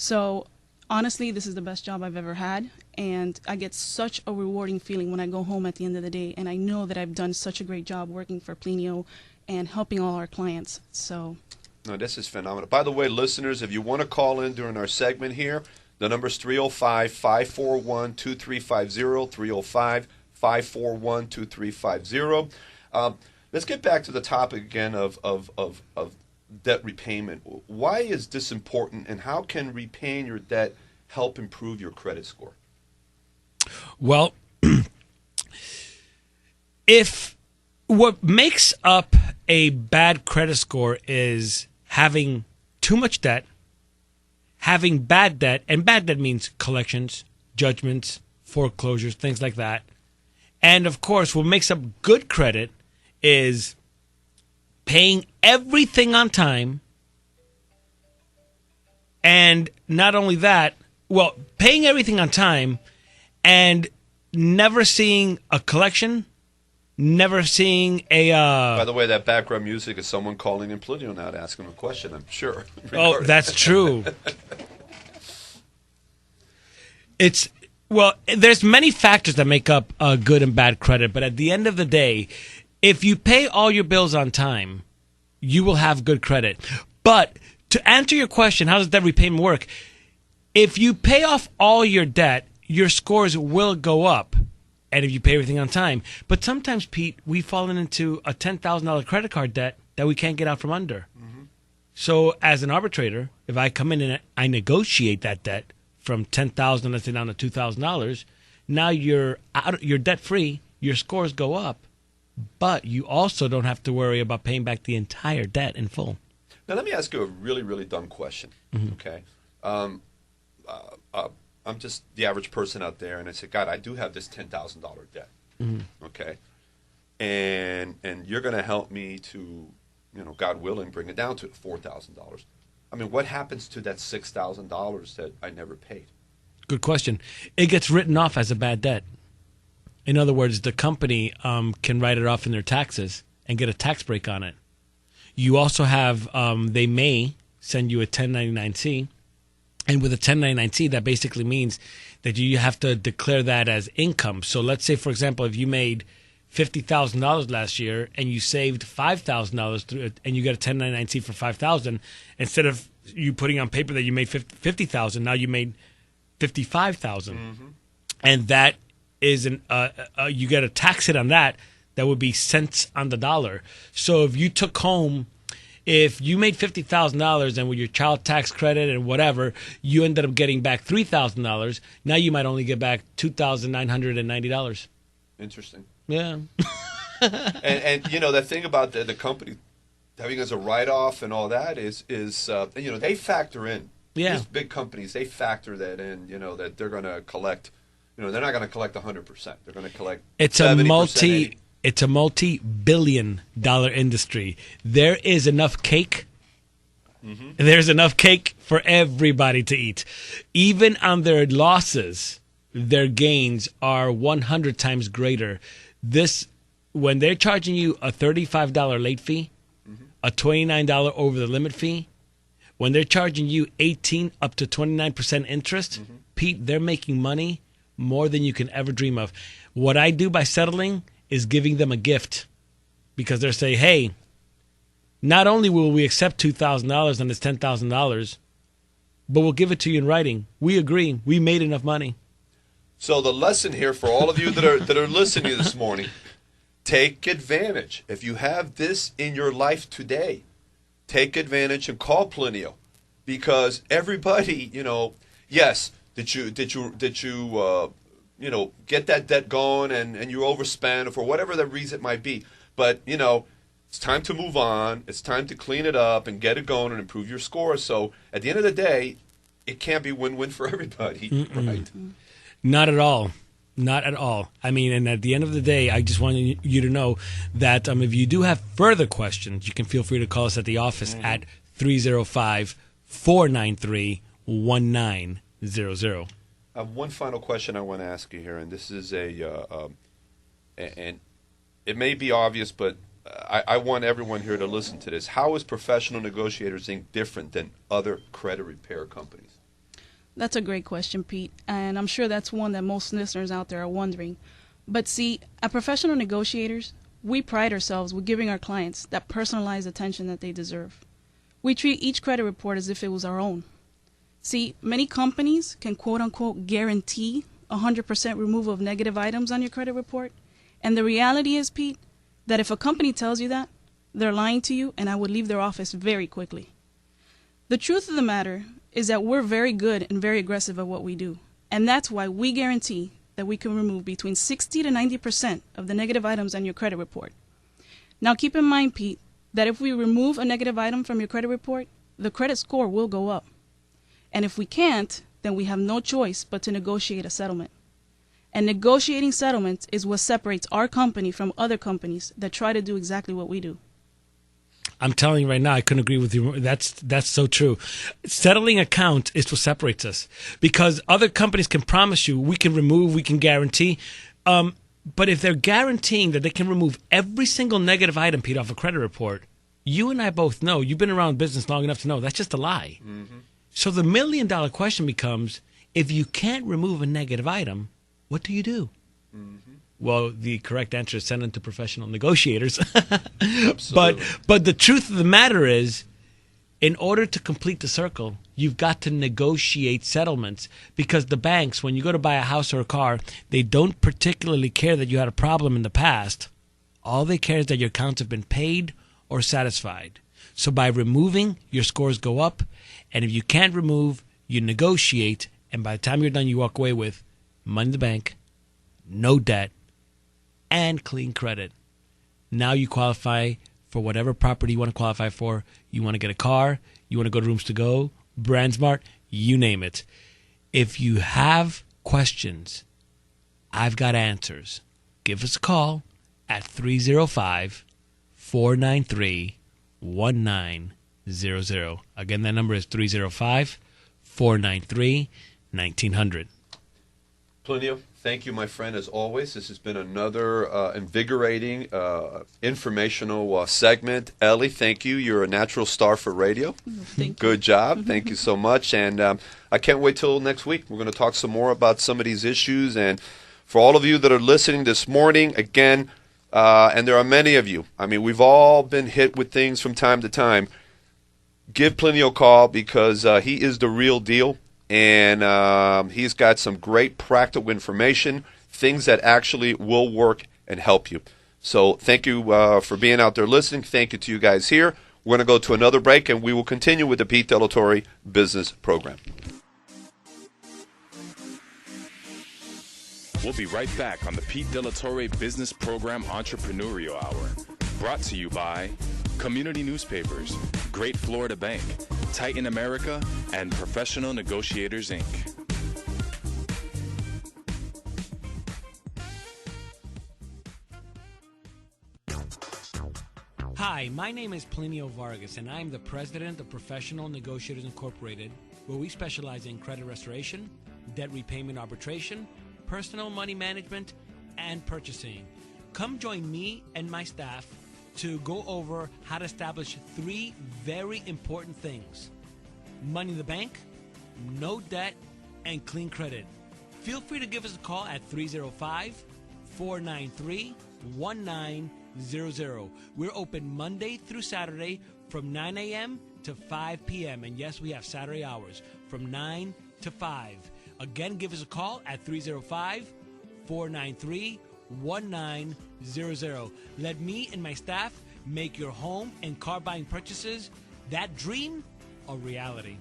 So honestly, this is the best job I've ever had, and I get such a rewarding feeling when I go home at the end of the day, and I know that I've done such a great job working for Plinio and helping all our clients. So, no, this is phenomenal. By the way, listeners, if you want to call in during our segment here, the number is 305-541-2350, 305-541-2350. Let's get back to the topic again of debt repayment. Why is this important, and how can repaying your debt help improve your credit score? Well, if what makes up a bad credit score is having too much debt, having bad debt, and bad debt means collections, judgments, foreclosures, things like that. And of course, what makes up good credit is paying everything on time, and not only that, paying everything on time and never seeing a collection never seeing a. By the way, that background music is someone calling in Plinio now to ask him a question, I'm sure. Oh, that's true. There's many factors that make up good and bad credit, but at the end of the day, if you pay all your bills on time, you will have good credit. But to answer your question, how does debt repayment work? If you pay off all your debt, your scores will go up, and if you pay everything on time. But sometimes, Pete, we've fallen into a $10,000 credit card debt that we can't get out from under. Mm-hmm. So as an arbitrator, if I come in and I negotiate that debt from $10,000, let's say, down to $2,000, now you're debt-free, your scores go up, but you also don't have to worry about paying back the entire debt in full. Now, let me ask you a really, really dumb question, okay? I'm just the average person out there, and I say, God, I do have this $10,000 debt, okay? And you're going to help me to, God willing, bring it down to $4,000. I mean, what happens to that $6,000 that I never paid? Good question. It gets written off as a bad debt. In other words, the company can write it off in their taxes and get a tax break on it. You also have, they may send you a 1099-C. And with a 1099-C, that basically means that you have to declare that as income. So let's say, for example, if you made $50,000 last year and you saved $5,000 and you got a 1099-C for $5,000, instead of you putting on paper that you made $50,000, now you made $55,000. And that is you get a tax hit on that. That would be cents on the dollar. So if you took home, if you made $50,000 and with your child tax credit and whatever, you ended up getting back $3,000, now you might only get back $2,990. Interesting. Yeah. and the thing about the company having as a write-off and all that is they factor in. Yeah. These big companies, they factor that in, that they're going to collect, they're not going to collect 100%. They're going to collect 70%. It's a multi-billion-dollar industry. There is enough cake. There's enough cake for everybody to eat. Even on their losses, their gains are 100 times greater. When they're charging you a $35 late fee, a $29 over the limit fee, when they're charging you 18 up to 29% interest, Pete, they're making money more than you can ever dream of. What I do by settling is giving them a gift, because they're saying, hey, not only will we accept $2,000 and it's $10,000, but we'll give it to you in writing. We agree. We made enough money. So the lesson here for all of you that are listening this morning, take advantage. If you have this in your life today, take advantage and call Plinio, because everybody, yes, did you get that debt going and you overspend for whatever the reason it might be. But, it's time to move on. It's time to clean it up and get it going and improve your score. So at the end of the day, it can't be win-win for everybody, right? Not at all. Not at all. I mean, and at the end of the day, I just want you to know that if you do have further questions, you can feel free to call us at the office at 305-493-1900. I have one final question I want to ask you here, and this is and it may be obvious, but I want everyone here to listen to this. How is Professional Negotiators Inc. different than other credit repair companies? That's a great question, Pete, and I'm sure that's one that most listeners out there are wondering. But see, at Professional Negotiators, we pride ourselves with giving our clients that personalized attention that they deserve. We treat each credit report as if it was our own. See, many companies can quote-unquote guarantee 100% removal of negative items on your credit report. And the reality is, Pete, that if a company tells you that, they're lying to you, and I would leave their office very quickly. The truth of the matter is that we're very good and very aggressive at what we do. And that's why we guarantee that we can remove between 60 to 90% of the negative items on your credit report. Now keep in mind, Pete, that if we remove a negative item from your credit report, the credit score will go up. And if we can't, then we have no choice but to negotiate a settlement. And negotiating settlements is what separates our company from other companies that try to do exactly what we do. I'm telling you right now, I couldn't agree with you. That's so true. Settling account is what separates us, because other companies can promise you we can remove, we can guarantee. But if they're guaranteeing that they can remove every single negative item, Pete, off a credit report, you and I both know, you've been around business long enough to know, that's just a lie. So the $1 million question becomes, if you can't remove a negative item, what do you do? Well, the correct answer is send them to professional negotiators. Absolutely. But the truth of the matter is, in order to complete the circle, you've got to negotiate settlements, because the banks, when you go to buy a house or a car, they don't particularly care that you had a problem in the past. All they care is that your accounts have been paid or satisfied. So by removing, your scores go up, and if you can't remove, you negotiate, and by the time you're done, you walk away with money in the bank, no debt, and clean credit. Now you qualify for whatever property you want to qualify for. You want to get a car, you want to go to Rooms to Go, BrandSmart, you name it. If you have questions, I've got answers. Give us a call at 305-493-1900. Again, that number is 305-493-1900. Plinio, thank you, my friend, as always. This has been another invigorating, informational segment. Ellie, thank you. You're a natural star for radio. Thank you. Good job. Thank you so much. And I can't wait till next week. We're going to talk some more about some of these issues. And for all of you that are listening this morning, again, and there are many of you, I mean, we've all been hit with things from time to time. Give Plinio a call, because he is the real deal. And he's got some great practical information, things that actually will work and help you. So thank you for being out there listening. Thank you to you guys here. We're going to go to another break, and we will continue with the Pete Delatorre Business Program. We'll be right back on the Pete Delatorre Business Program Entrepreneurial Hour. Brought to you by Community Newspapers, Great Florida Bank, Titan America, and Professional Negotiators, Inc. Hi, my name is Plinio Vargas, and I'm the president of Professional Negotiators Incorporated, where we specialize in credit restoration, debt repayment arbitration, personal money management, and purchasing. Come join me and my staff to go over how to establish 3 very important things: money in the bank, no debt, and clean credit. Feel free to give us a call at 305-493-1900. We're open Monday through Saturday from 9 a.m. to 5 p.m. And yes, we have Saturday hours from 9 to 5. Again, give us a call at 305-493-1900. Let me and my staff make your home and car buying purchases, that dream, a reality.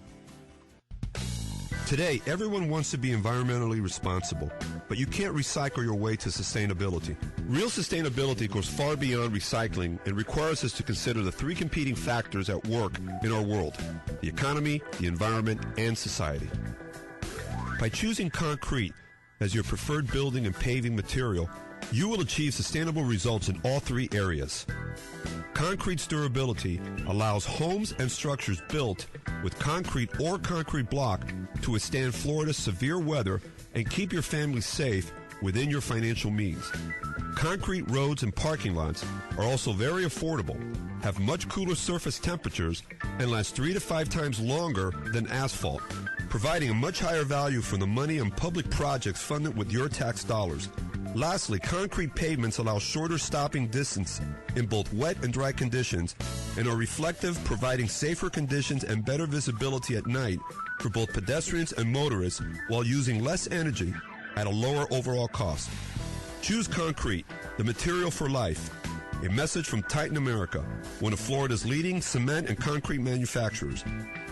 Today, everyone wants to be environmentally responsible, but you can't recycle your way to sustainability. Real sustainability goes far beyond recycling and requires us to consider the 3 competing factors at work in our world: the economy, the environment, and society. By choosing concrete as your preferred building and paving material, you will achieve sustainable results in all 3 areas. Concrete's durability allows homes and structures built with concrete or concrete block to withstand Florida's severe weather and keep your family safe within your financial means. Concrete roads and parking lots are also very affordable, have much cooler surface temperatures, and last 3 to 5 times longer than asphalt, providing a much higher value for the money on public projects funded with your tax dollars. Lastly, concrete pavements allow shorter stopping distance in both wet and dry conditions and are reflective, providing safer conditions and better visibility at night for both pedestrians and motorists while using less energy at a lower overall cost. Choose concrete, the material for life. A message from Titan America, one of Florida's leading cement and concrete manufacturers.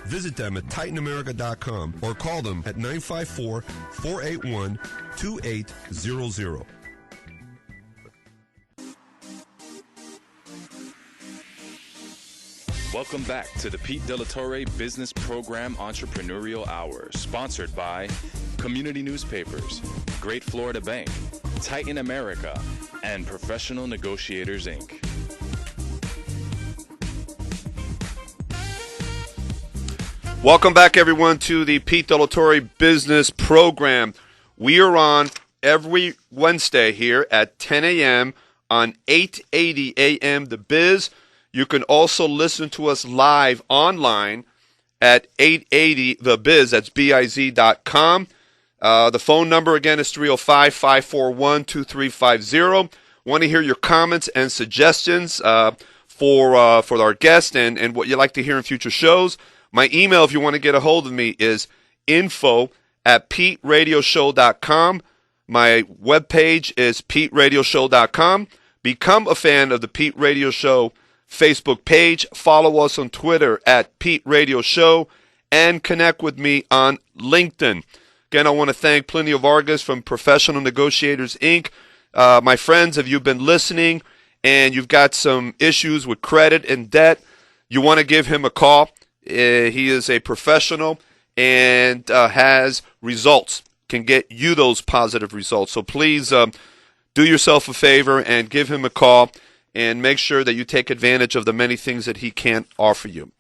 Visit them at titanamerica.com or call them at 954-481-2800. Welcome back to the Pete Delatorre Business Program Entrepreneurial Hour, sponsored by Community Newspapers, Great Florida Bank, Titan America, and Professional Negotiators, Inc. Welcome back, everyone, to the Pete Delatorre Business Program. We are on every Wednesday here at 10 a.m. on 880 a.m. The Biz. You can also listen to us live online at 880 The Biz. That's biz.com. The phone number again is 305-541-2350. Want to hear your comments and suggestions for our guest and what you'd like to hear in future shows. My email, if you want to get a hold of me, is info@PeteRadioShow.com. My webpage is PeteRadioShow.com. Become a fan of the Pete Radio Show Facebook page. Follow us on Twitter at Pete Radio Show and connect with me on LinkedIn. Again, I want to thank Plinio Vargas from Professional Negotiators, Inc. My friends, if you've been listening and you've got some issues with credit and debt, you want to give him a call. He is a professional and has results, can get you those positive results. So please do yourself a favor and give him a call and make sure that you take advantage of the many things that he can offer you.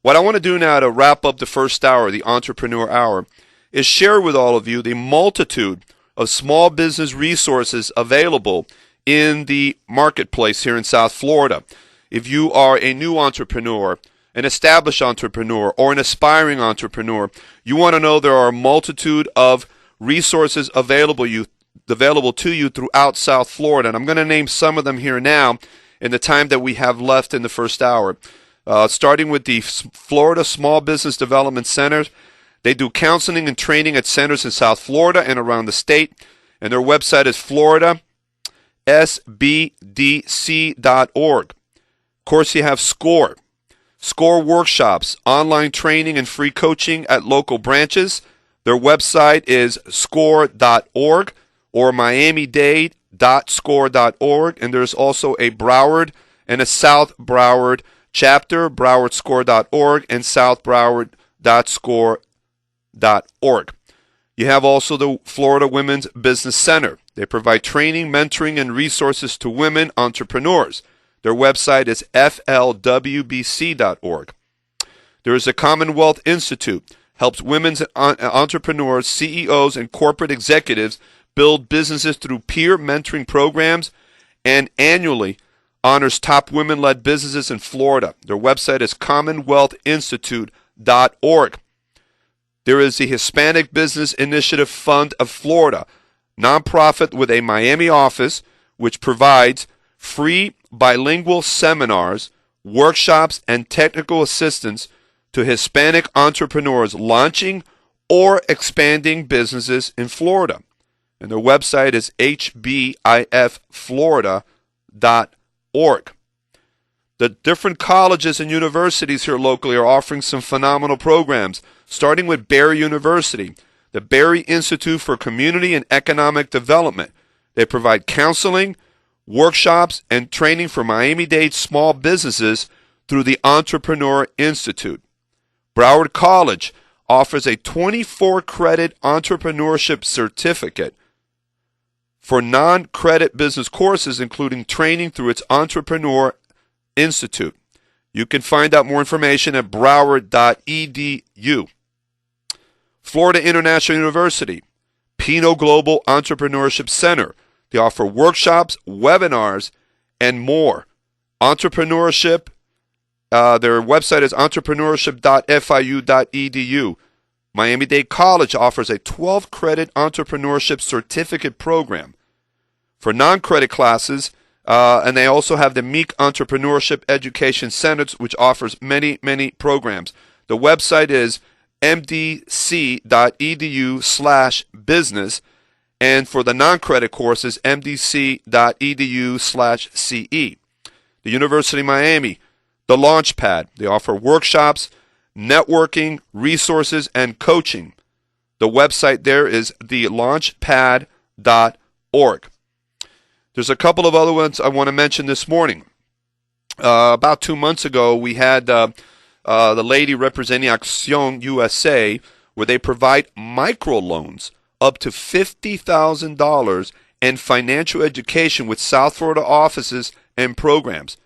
What I want to do now to wrap up the first hour, the Entrepreneur Hour, is share with all of you the multitude of small business resources available in the marketplace here in South Florida. If you are a new entrepreneur, an established entrepreneur, or an aspiring entrepreneur, you want to know there are a multitude of resources available to you throughout South Florida. And I'm going to name some of them here now in the time that we have left in the first hour. Starting with the Florida Small Business Development Centers. They do counseling and training at centers in South Florida and around the state. And their website is floridasbdc.org. Of course, you have SCORE. SCORE workshops, online training, and free coaching at local branches. Their website is score.org or miamidade.score.org. And there's also a Broward and a South Broward chapter, browardscore.org and southbroward.score.org. You have also the Florida Women's Business Center. They provide training, mentoring, and resources to women entrepreneurs. Their website is flwbc.org. There is a Commonwealth Institute, helps women's entrepreneurs, CEOs, and corporate executives build businesses through peer mentoring programs, and annually honors top women-led businesses in Florida. Their website is commonwealthinstitute.org. There is the Hispanic Business Initiative Fund of Florida, nonprofit with a Miami office, which provides free bilingual seminars, workshops, and technical assistance to Hispanic entrepreneurs launching or expanding businesses in Florida. And their website is hbiflorida.org. The different colleges and universities here locally are offering some phenomenal programs, starting with Barry University, the Barry Institute for Community and Economic Development. They provide counseling, workshops, and training for Miami-Dade small businesses through the Entrepreneur Institute. Broward College offers a 24-credit entrepreneurship certificate for non-credit business courses, including training through its Entrepreneur Institute. You can find out more information at broward.edu. Florida International University, Pinot Global Entrepreneurship Center. They offer workshops, webinars, and more. Entrepreneurship, their website is entrepreneurship.fiu.edu. Miami-Dade College offers a 12-credit entrepreneurship certificate program for non-credit classes, and they also have the Meek Entrepreneurship Education Center, which offers many, many programs. The website is mdc.edu/business, and for the non-credit courses, mdc.edu/ce. The University of Miami, the Launchpad. They offer workshops, networking, resources, and coaching. The website there is thelaunchpad.org. There's a couple of other ones I want to mention this morning. About 2 months ago, we had the lady representing Acción USA, where they provide microloans up to $50,000 and financial education with South Florida offices and programs.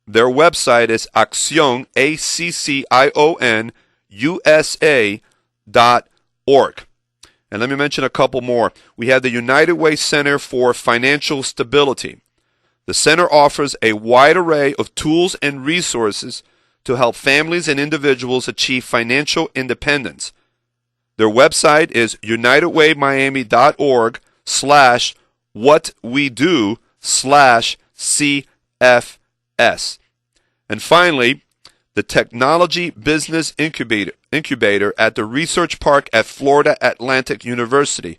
Their website is Accion, ACCION, USA.org. And let me mention a couple more. We have the United Way Center for Financial Stability. The center offers a wide array of tools and resources to help families and individuals achieve financial independence. Their website is unitedwaymiami.org/whatwedo/CFS. And finally, the Technology Business Incubator at the Research Park at Florida Atlantic University.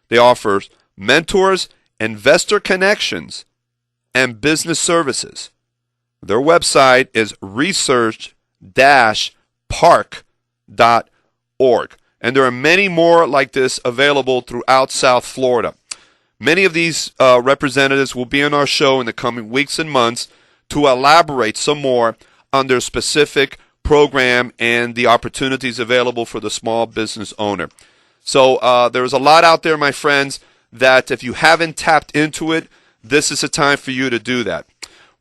They offer mentors, investor connections, and business services. Their website is research-park.org. And there are many more like this available throughout South Florida. Many of these representatives will be on our show in the coming weeks and months to elaborate some more on their specific program and the opportunities available for the small business owner. So there's a lot out there, my friends, that if you haven't tapped into it, this is a time for you to do that.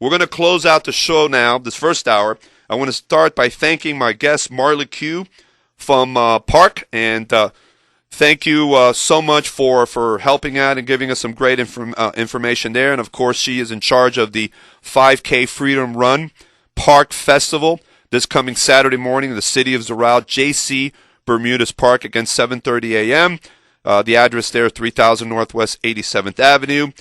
We're going to close out the show now, this first hour. I want to start by thanking my guest, Marley Q from Park, and thank you so much for helping out and giving us some great information there. And, of course, she is in charge of the 5K Freedom Run Park Festival this coming Saturday morning in the city of Doral, J.C. Bermudez Park, again, 7:30 a.m. The address there, 3000 Northwest 87th Avenue.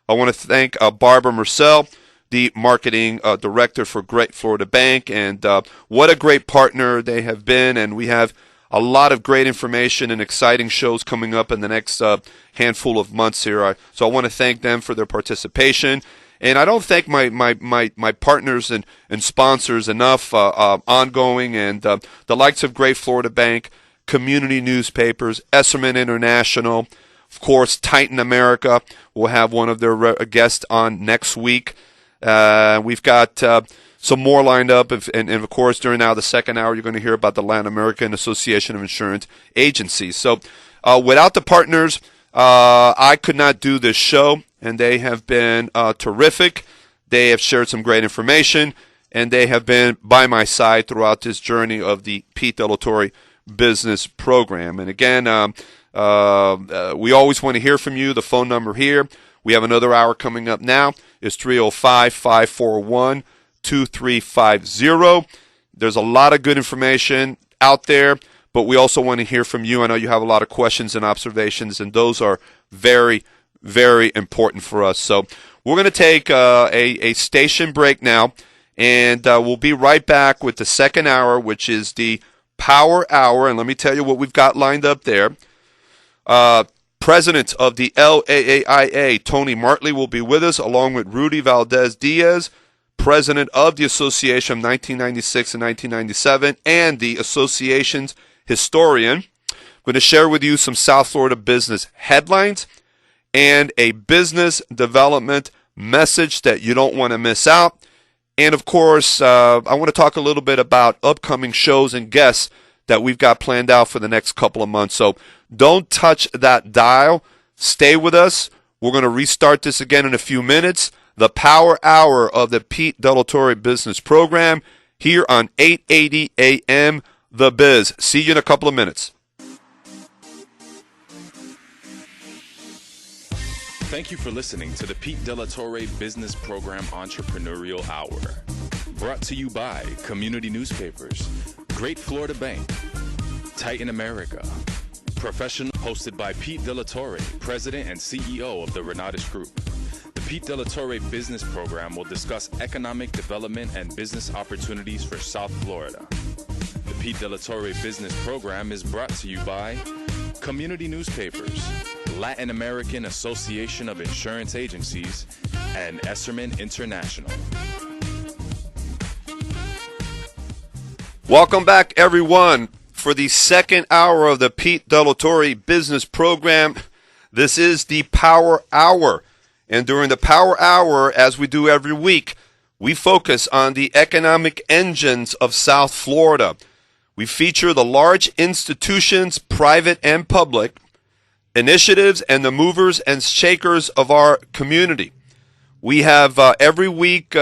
I want to thank Barbara Marcel, the marketing director for Great Florida Bank, and what a great partner they have been. And we have a lot of great information and exciting shows coming up in the next handful of months here. So I want to thank them for their participation. And I don't thank my partners and sponsors enough, ongoing, and the likes of Great Florida Bank, community newspapers, Esserman International, of course, Titan America. We'll have one of their guests on next week. We've got some more lined up, and of course, during now the second hour, you're going to hear about the Latin American Association of Insurance Agencies. So without the partners, I could not do this show, and they have been terrific. They have shared some great information, and they have been by my side throughout this journey of the Pete Della Torre Business Program. And again, we always want to hear from you. The phone number here, we have another hour coming up now, is 305-541-2350. There's a lot of good information out there, but we also want to hear from you. I know you have a lot of questions and observations, and those are very, very important for us. So we're going to take a station break now, and we'll be right back with the second hour, which is the Power Hour. And let me tell you what we've got lined up there. President of the LAAIA, Tony Martley, will be with us, along with Rudy Valdez-Diaz, President of the Association of 1996 and 1997, and the association's historian. I'm going to share with you some South Florida business headlines and a business development message that you don't want to miss out. And, of course, I want to talk a little bit about upcoming shows and guests that we've got planned out for the next couple of months. So don't touch that dial. Stay with us. We're going to restart this again in a few minutes. The Power Hour of the Pete Della Torre Business Program here on 880 AM The Biz. See you in a couple of minutes. Thank you for listening to the Pete Della Torre Business Program Entrepreneurial Hour. Brought to you by community newspapers, Great Florida Bank, Titan America, Professional, hosted by Pete Della Torre, President and CEO of the Renatus Group. The Pete Della Torre Business Program will discuss economic development and business opportunities for South Florida. The Pete Della Torre Business Program is brought to you by community newspapers, Latin American Association of Insurance Agencies, and Esserman International. Welcome back, everyone, for the second hour of the Pete Della Torre Business Program. This is the Power Hour. And during the Power Hour, as we do every week, we focus on the economic engines of South Florida. We feature the large institutions, private and public, initiatives, and the movers and shakers of our community. We have every week,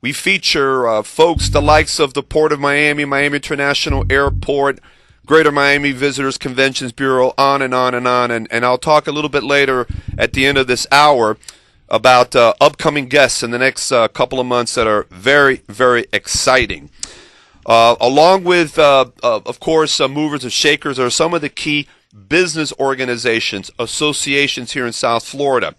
we feature folks the likes of the Port of Miami, Miami International Airport, Greater Miami Visitors Conventions Bureau, on and on and on. And I'll talk a little bit later at the end of this hour about upcoming guests in the next couple of months that are very, very exciting. Along with, of course, movers and shakers are some of the key business organizations, associations here in South Florida.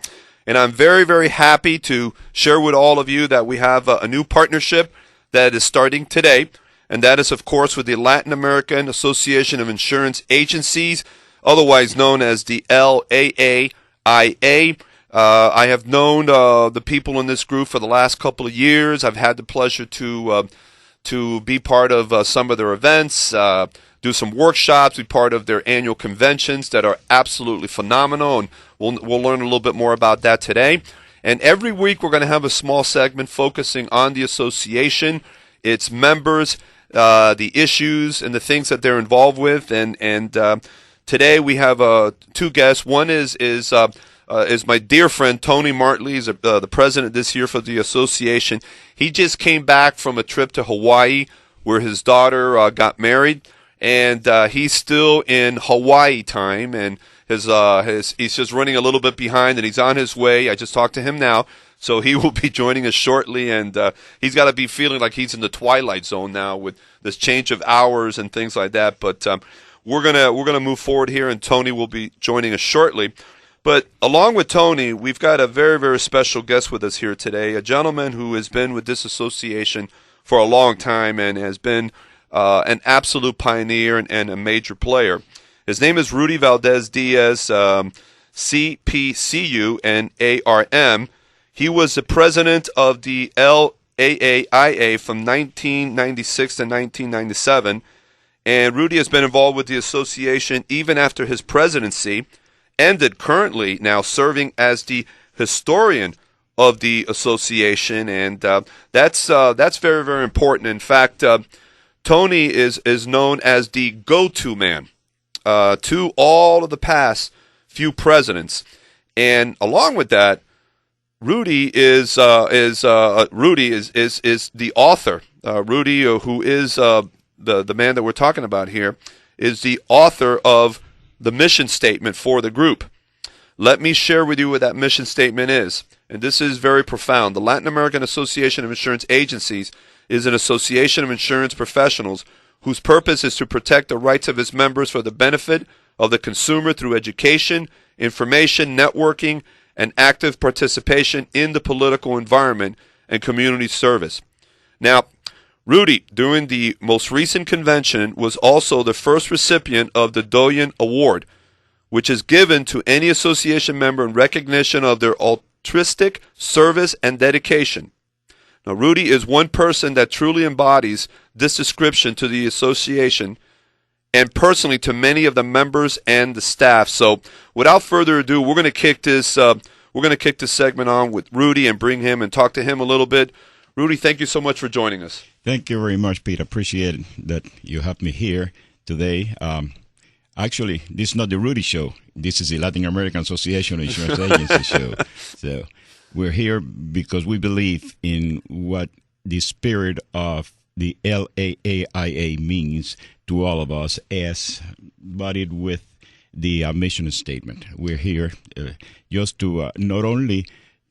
And I'm very, very happy to share with all of you that we have a new partnership that is starting today. And that is, of course, with the Latin American Association of Insurance Agencies, otherwise known as the LAAIA. I have known the people in this group for the last couple of years. I've had the pleasure to be part of some of their events, do some workshops, be part of their annual conventions that are absolutely phenomenal, and we'll learn a little bit more about that today. And every week we're going to have a small segment focusing on the association, its members, the issues and the things that they're involved with. And today we have two guests. One is my dear friend Tony Martley. He's the president this year for the association. He just came back from a trip to Hawaii where his daughter got married, and he's still in Hawaii time, and he's just running a little bit behind, and he's on his way. I just talked to him now. So he will be joining us shortly, and he's got to be feeling like he's in the twilight zone now with this change of hours and things like that. But we're gonna move forward here, and Tony will be joining us shortly. But along with Tony, we've got a very, very special guest with us here today, a gentleman who has been with this association for a long time and has been an absolute pioneer and a major player. His name is Rudy Valdez Diaz, CPCU and ARM. He was the president of the LAAIA from 1996 to 1997, and Rudy has been involved with the association even after his presidency ended, currently now serving as the historian of the association, and that's very, very important. In fact, Tony is known as the go-to man to all of the past few presidents, and along with that, Rudy is the author. Rudy, who is the man that we're talking about here, is the author of the mission statement for the group. Let me share with you what that mission statement is, and this is very profound. The Latin American Association of Insurance Agencies is an association of insurance professionals whose purpose is to protect the rights of its members for the benefit of the consumer through education, information, networking, and active participation in the political environment and community service. Now, Rudy, during the most recent convention, was also the first recipient of the Doyen Award, which is given to any association member in recognition of their altruistic service and dedication. Now, Rudy is one person that truly embodies this description to the association and personally to many of the members and the staff. So, without further ado, we're going to kick this segment on with Rudy and bring him and talk to him a little bit. Rudy, thank you so much for joining us. Thank you very much, Pete. Appreciate that you have me here today. Actually, this is not the Rudy show. This is the Latin American Association of Insurance Agency show. So we're here because we believe in what the spirit of the LAAIA means to all of us, as embodied with the mission statement. We're here just to not only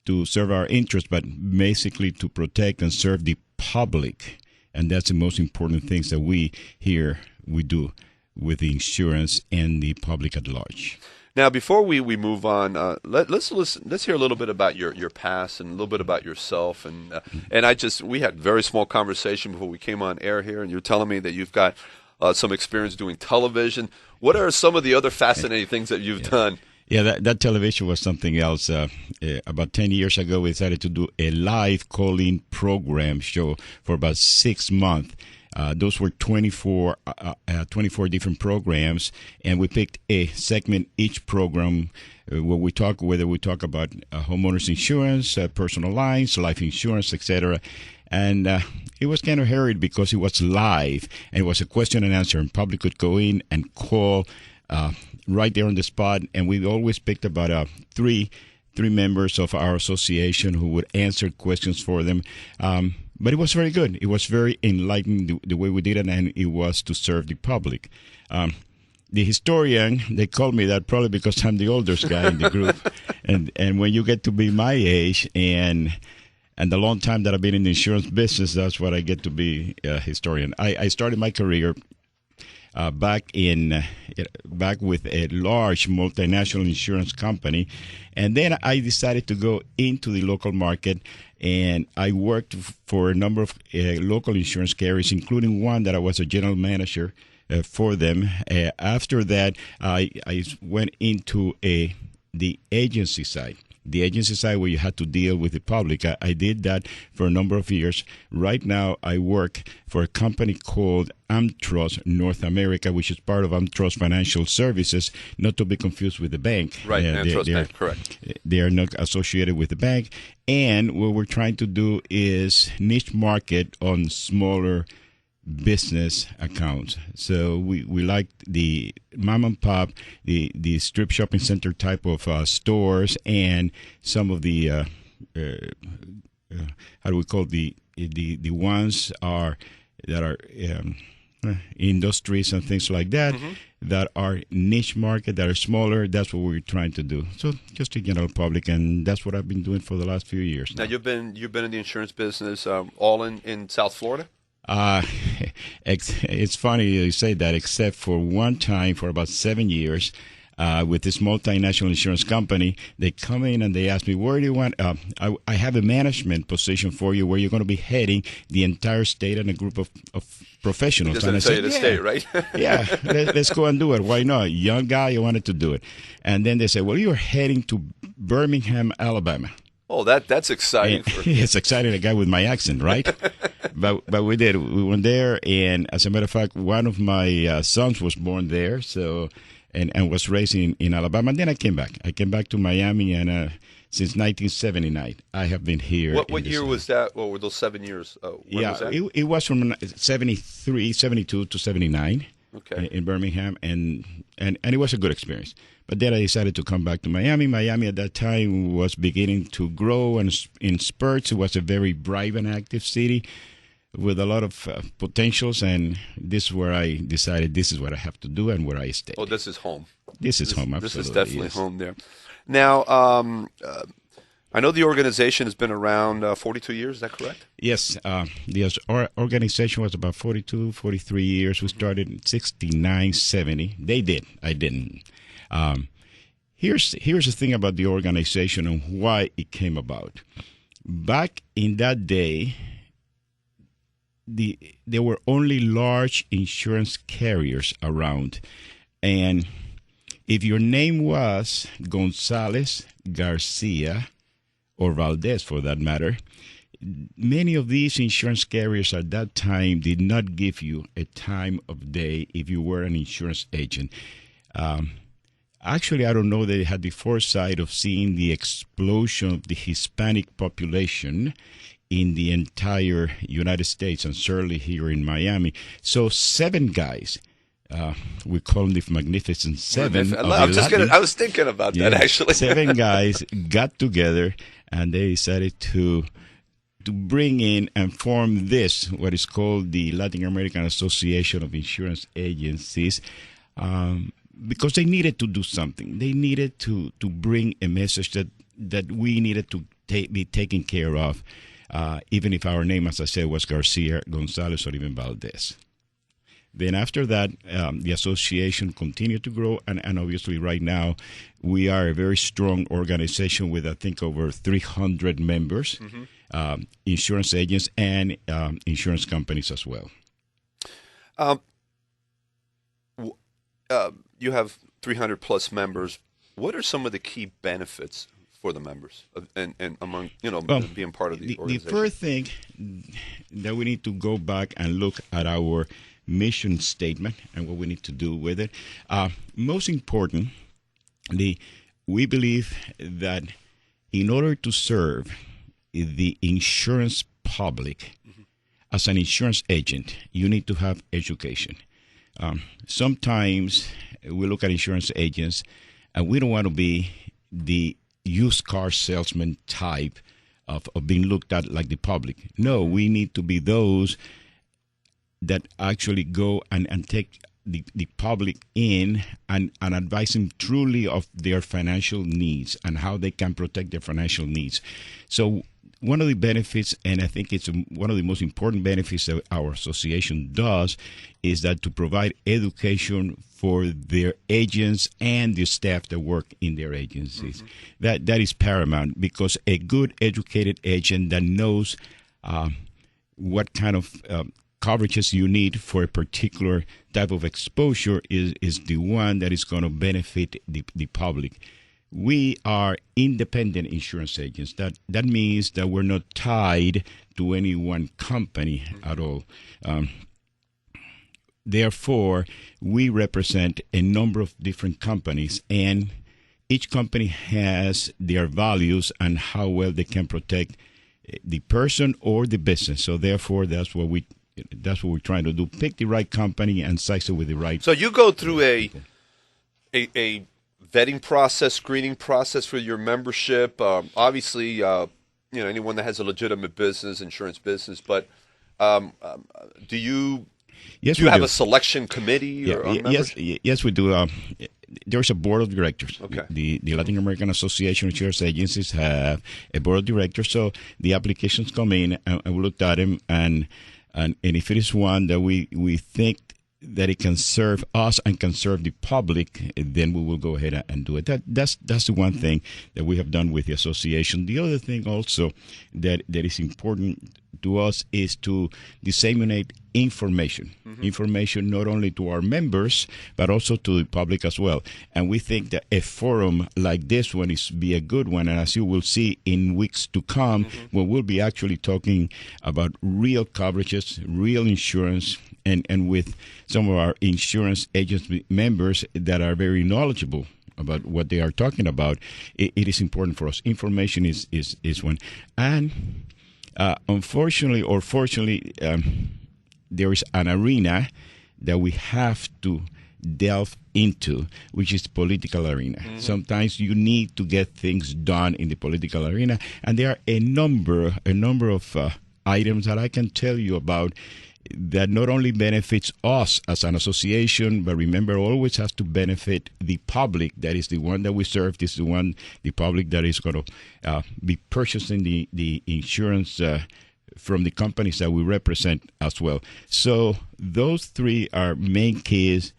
to serve our interests, but basically to protect and serve the public. And that's the most important things that we do with the insurance and the public at large. Now, before we move on, let's hear a little bit about your past and a little bit about yourself. And we had a very small conversation before we came on air here, and you're telling me that you've got some experience doing television. What are some of the other fascinating things that you've done? Yeah, that television was something else. About 10 years ago, we decided to do a live call-in program show for about 6 months. Those were 24 different programs, and we picked a segment each program where we talk about homeowners insurance, personal lines, life insurance, etc. And it was kind of harried because it was live, and it was a question and answer, and public could go in and call right there on the spot. And we always picked about three members of our association who would answer questions for them. But it was very good. It was very enlightening the way we did it, and it was to serve the public. The historian, they call me that probably because I'm the oldest guy in the group. And when you get to be my age and the long time that I've been in the insurance business, that's what I get to be a historian. I started my career back with a large multinational insurance company, and then I decided to go into the local market, and I worked for a number of local insurance carriers, including one that I was a general manager for them. After that, I went into the agency side. The agency side where you had to deal with the public. I did that for a number of years. Right now, I work for a company called AmTrust North America, which is part of AmTrust Financial Services, not to be confused with the bank. Right, AmTrust Bank, correct. They are not associated with the bank. And what we're trying to do is niche market on smaller business accounts. So we like the mom and pop, the strip shopping center type of stores, and some of the how do we call the ones that are industries and things like that, that are niche market, that are smaller. That's what we're trying to do. So just the general public, and that's what I've been doing for the last few years. Now you've been in the insurance business all in South Florida? It's funny you say that, except for one time for about 7 years with this multinational insurance company. They come in and they ask me, where do you want? I have a management position for you where you're going to be heading the entire state and a group of professionals. Just tell you to stay, right? Yeah, let's go and do it. Why not? Young guy, you wanted to do it. And then they say, well, you're heading to Birmingham, Alabama. Oh, that's exciting. It's exciting, a guy with my accent, right? But we did. We went there, and as a matter of fact, one of my sons was born there, so and was raised in Alabama. And then I came back. I came back to Miami, and since 1979, I have been here. What year was that? What were those 7 years? When was that? It was from 72 to 79. Okay. In Birmingham, and it was a good experience. But then I decided to come back to Miami. Miami at that time was beginning to grow and in spurts. It was a very bright and active city with a lot of potentials, and this is where I decided this is what I have to do and where I stay. Oh, this is home. This is home, absolutely. This is definitely home there. Now, I know the organization has been around 42 years, is that correct? Yes. Our organization was about 42, 43 years. We started in 69, 70. They did. I didn't. Here's the thing about the organization and why it came about. Back in that day, there were only large insurance carriers around. And if your name was Gonzalez, Garcia, or Valdez for that matter, many of these insurance carriers at that time did not give you a time of day if you were an insurance agent. Actually, I don't know they had the foresight of seeing the explosion of the Hispanic population in the entire United States, and certainly here in Miami. So 7 guys, we call them the Magnificent Seven. I was thinking about that, actually. 7 guys got together, and they decided to bring in and form this, what is called the Latin American Association of Insurance Agencies, because they needed to do something. They needed to bring a message that we needed to be taken care of, even if our name, as I said, was Garcia, Gonzalez, or even Valdez. Then after that, the association continued to grow, and obviously right now we are a very strong organization with, I think, over 300 members, insurance agents, and insurance companies as well. You have 300 plus members. What are some of the key benefits for the members and among being part of the organization? The first thing that we need to go back and look at our mission statement and what we need to do with it. Most important, we believe that in order to serve the insurance public as an insurance agent, you need to have education. Sometimes we look at insurance agents and we don't want to be the used car salesman type of being looked at like the public. No, we need to be those that actually go and take the public in and advise them truly of their financial needs and how they can protect their financial needs. So one of the benefits, and I think it's one of the most important benefits that our association does, is that to provide education for their agents and the staff that work in their agencies. That is paramount, because a good educated agent that knows what kind of coverages you need for a particular type of exposure is the one that is going to benefit the public. We are independent insurance agents. That means that we're not tied to any one company at all. Therefore, we represent a number of different companies, and each company has their values and how well they can protect the person or the business. So therefore, that's what we're trying to do. Pick the right company and size it with the right. So you go through a vetting process, screening process for your membership. Obviously, anyone that has a legitimate business, insurance business. But do you have a selection committee or membership? Yes, we do. There's a board of directors. Okay. The Latin American Association of Insurance Agencies have a board of directors. So the applications come in, and we looked at them, and if it is one that we think that it can serve us and can serve the public, then we will go ahead and do it. That's the one thing that we have done with the association. The other thing also that is important to us is to disseminate information. Information not only to our members, but also to the public as well. And we think that a forum like this one is be a good one. And as you will see in weeks to come, when we'll be actually talking about real coverages, real insurance, and with some of our insurance agents members that are very knowledgeable about what they are talking about, it is important for us. Information is one. And unfortunately or fortunately, there is an arena that we have to delve into, which is the political arena. Sometimes you need to get things done in the political arena, and there are a number of items that I can tell you about that not only benefits us as an association, but remember, always has to benefit the public. That is the one that we serve. This is the public that is going to be purchasing the insurance from the companies that we represent as well. So those three are main keys,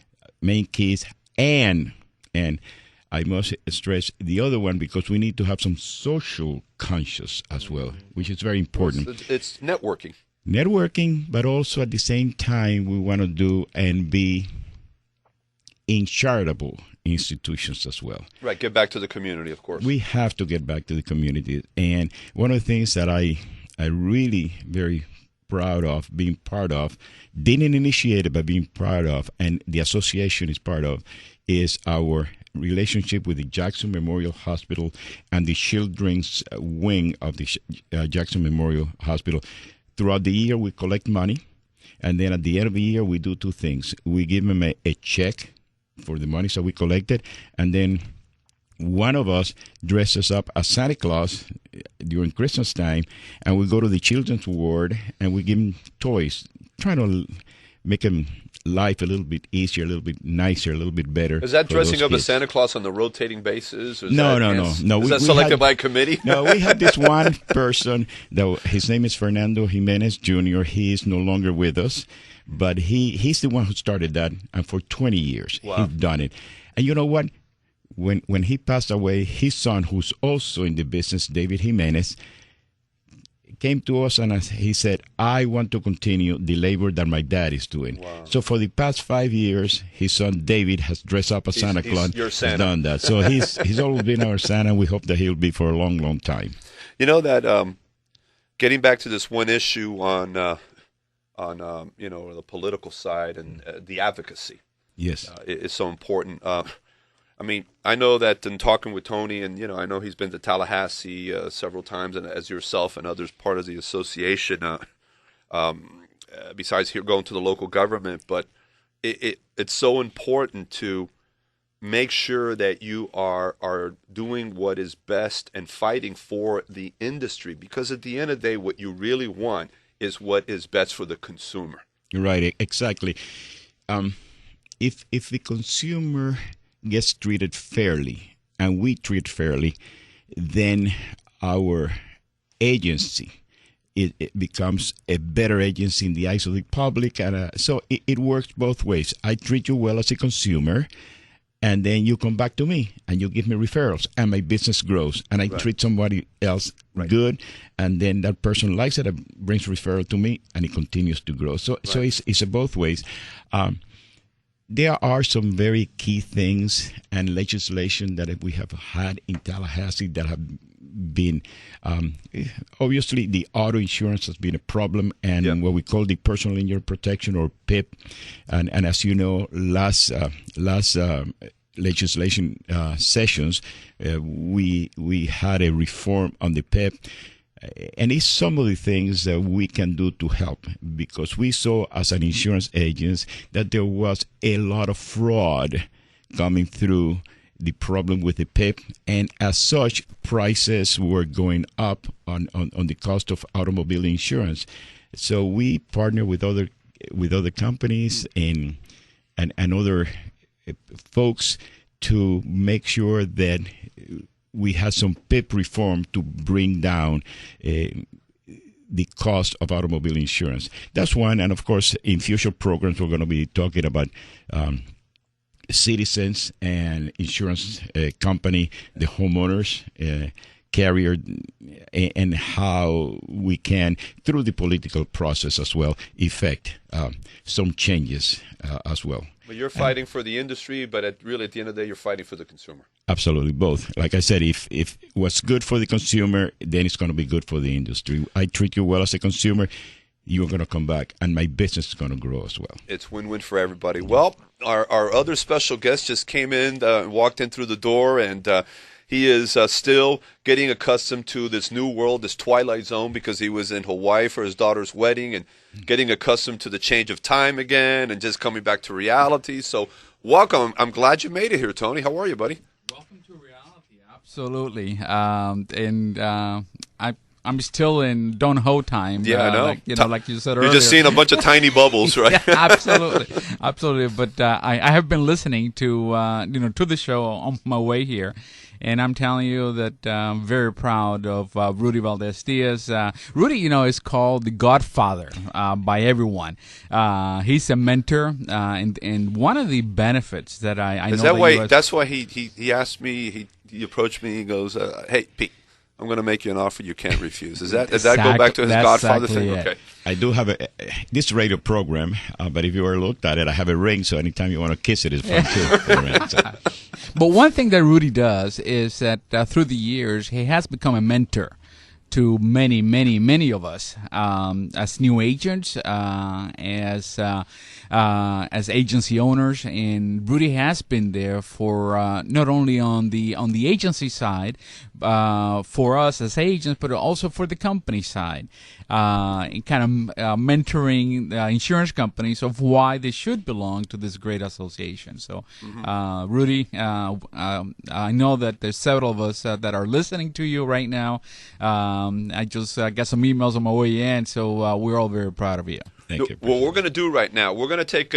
and I must stress the other one, because we need to have some social conscious as well, which is very important. It's networking. But also at the same time, we want to do and be in charitable institutions as well. Right, get back to the community, of course. We have to get back to the community. And one of the things that I really very proud of being part of, didn't initiate it, but being part of, and the association is part of, is our relationship with the Jackson Memorial Hospital and the children's wing of the Jackson Memorial Hospital. Throughout the year, we collect money, and then at the end of the year, we do two things. We give them a check for the money that we collected, and then one of us dresses up as Santa Claus during Christmas time, and we go to the children's ward, and we give them toys, trying to make them life a little bit easier, a little bit nicer, a little bit better. Is that dressing up as Santa Claus on the rotating basis? No. Is that selected by committee? No, we had this one person, his name is Fernando Jimenez Jr. He is no longer with us, but he's the one who started that, and for 20 years he's done it. And you know what? When he passed away, his son, who's also in the business, David Jimenez, came to us and he said, I want to continue the labor that my dad is doing. Wow. So for the past 5 years, his son David has dressed up as Santa Claus. Your Santa. Has done that. So he's always been our Santa, and we hope that he'll be for a long, long time. You know that getting back to this one issue on the political side and the advocacy. Yes, is so important. I mean, I know that in talking with Tony, and I know he's been to Tallahassee several times, and as yourself and others, part of the association. Besides here going to the local government, but it's so important to make sure that you are doing what is best and fighting for the industry, because at the end of the day, what you really want is what is best for the consumer. Right, exactly. If the consumer gets treated fairly and we treat fairly, then our agency it becomes a better agency in the eyes of the public, and so it works both ways. I treat you well as a consumer, and then you come back to me and you give me referrals, and my business grows, and I treat somebody else good, and then that person likes it and brings referral to me, and it continues to grow. So it's both ways. There are some very key things and legislation that we have had in Tallahassee that have been, obviously the auto insurance has been a problem, and what we call the personal injury protection, or PIP, and as you know, last legislation sessions, we had a reform on the PIP. And it's some of the things that we can do to help, because we saw as an insurance agent that there was a lot of fraud coming through the problem with the PIP, and as such, prices were going up on the cost of automobile insurance. So we partner with other companies and other folks to make sure that we had some PIP reform to bring down the cost of automobile insurance. That's one. And of course, in future programs, we're going to be talking about citizens and insurance company, the homeowners, carrier, and how we can, through the political process as well, effect some changes as well. But you're fighting for the industry, but at the end of the day, you're fighting for the consumer. Absolutely, both. Like I said, if what's good for the consumer, then it's going to be good for the industry. I treat you well as a consumer, you're going to come back, and my business is going to grow as well. It's win-win for everybody. Well, our other special guest just came in, walked in through the door, and he is still getting accustomed to this new world, this twilight zone, because he was in Hawaii for his daughter's wedding and getting accustomed to the change of time again and just coming back to reality. So welcome. I'm glad you made it here, Tony. How are you, buddy? Welcome to reality. Absolutely. I'm still in don't ho time. Yeah, I know. Like you said earlier. You're just seeing a bunch of tiny bubbles, right? Yeah, absolutely. But I have been listening to the show on my way here, and I'm telling you that I'm very proud of Rudy Valdez-Diaz. Rudy, is called the Godfather by everyone. He's a mentor, and one of the benefits that I is know that why? That's why he asked me. He approached me. He goes, "Hey, Pete, I'm going to make you an offer you can't refuse." Does that go back to his Godfather thing? It. Okay. I do have this radio program, but if you ever looked at it, I have a ring, so anytime you want to kiss it is fun too. But one thing that Rudy does is that through the years, he has become a mentor to many, many, many of us as new agents, as agency owners, and Rudy has been there for not only on the agency side, for us as agents, but also for the company side, and kind of mentoring insurance companies of why they should belong to this great association. So, Rudy, I know that there's several of us that are listening to you right now. I just got some emails on my way in, so we're all very proud of you. Thank you. What we're going to do right now, we're going to take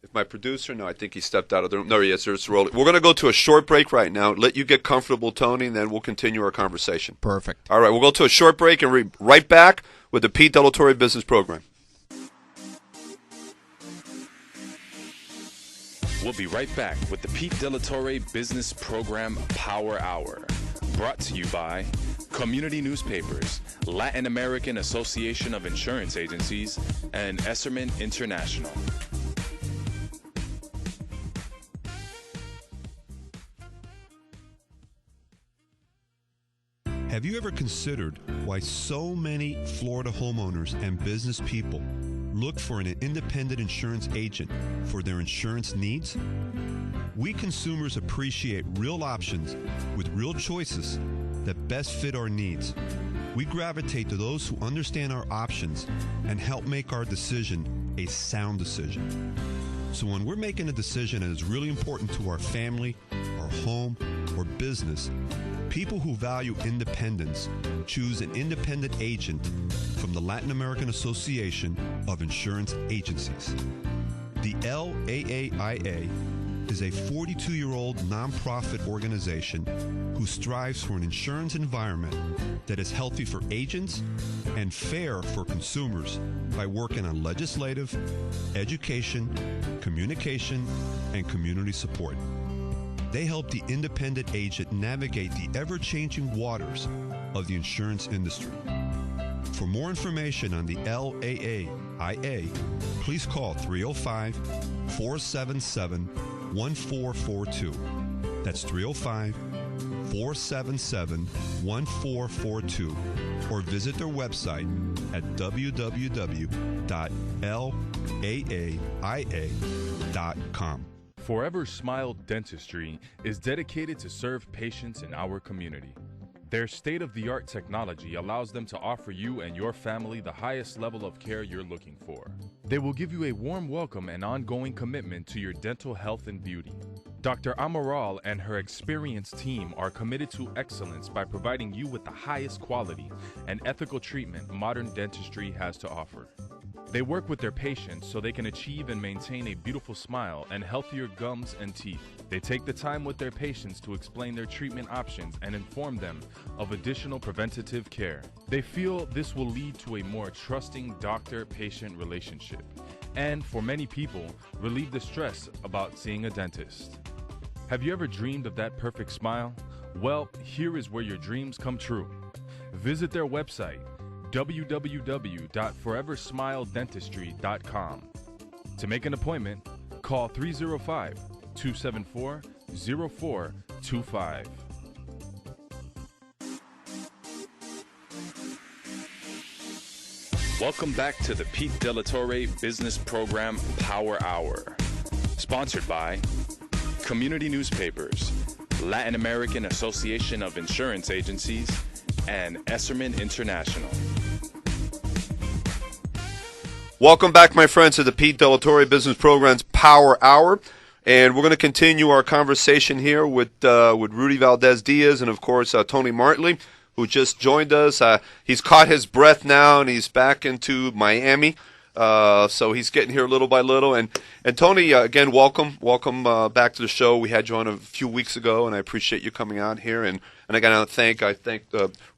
if my producer, no, I think he stepped out of the room. No, yes, it's rolling. We're going to go to a short break right now, let you get comfortable, Tony, and then we'll continue our conversation. Perfect. All right, we'll go to a short break and be right back with the Pete De La Torre Business Program. We'll be right back with the Pete De La Torre Business Program Power Hour. Brought to you by Community Newspapers, Latin American Association of Insurance Agencies, and Esserman International. Have you ever considered why so many Florida homeowners and business people look for an independent insurance agent for their insurance needs? We consumers appreciate real options with real choices that best fit our needs. We gravitate to those who understand our options and help make our decision a sound decision. So when we're making a decision that is really important to our family, our home, or business, people who value independence choose an independent agent from the Latin American Association of Insurance Agencies. The LAAIA is a 42-year-old nonprofit organization who strives for an insurance environment that is healthy for agents and fair for consumers by working on legislative, education, communication, and community support. They help the independent agent navigate the ever-changing waters of the insurance industry. For more information on the LAAIA, please call 305-477-1442. That's 305-477-1442. Or visit their website at www.laaia.com. Forever Smile Dentistry is dedicated to serve patients in our community. Their state-of-the-art technology allows them to offer you and your family the highest level of care you're looking for. They will give you a warm welcome and ongoing commitment to your dental health and beauty. Dr. Amaral and her experienced team are committed to excellence by providing you with the highest quality and ethical treatment modern dentistry has to offer. They work with their patients so they can achieve and maintain a beautiful smile and healthier gums and teeth. They take the time with their patients to explain their treatment options and inform them of additional preventative care. They feel this will lead to a more trusting doctor-patient relationship and, for many people, relieve the stress about seeing a dentist. Have you ever dreamed of that perfect smile? Well, here is where your dreams come true. Visit their website, www.foreversmiledentistry.com. To make an appointment, call 305-274-0425. Welcome back to the Pete De La Torre Business Program Power Hour. Sponsored by Community Newspapers, Latin American Association of Insurance Agencies, and Esserman International. Welcome back, my friends, to the Pete De La Torre Business Program's Power Hour. And we're going to continue our conversation here with Rudy Valdez-Diaz and, of course, Tony Martley, who just joined us. He's caught his breath now, and he's back into Miami. So he's getting here little by little. And Tony, again, welcome back to the show. We had you on a few weeks ago, and I appreciate you coming on here. And I got to thank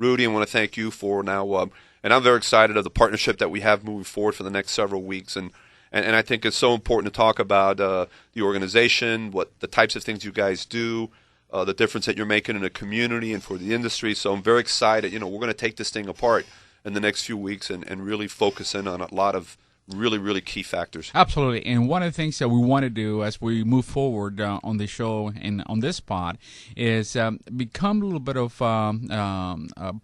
Rudy, and want to thank you for now. And I'm very excited of the partnership that we have moving forward for the next several weeks. And I think it's so important to talk about the organization, what the types of things you guys do, the difference that you're making in the community and for the industry. So I'm very excited. We're going to take this thing apart in the next few weeks and really focus in on a lot of really, really key factors. Absolutely. And one of the things that we want to do as we move forward on the show and on this pod is become a little bit of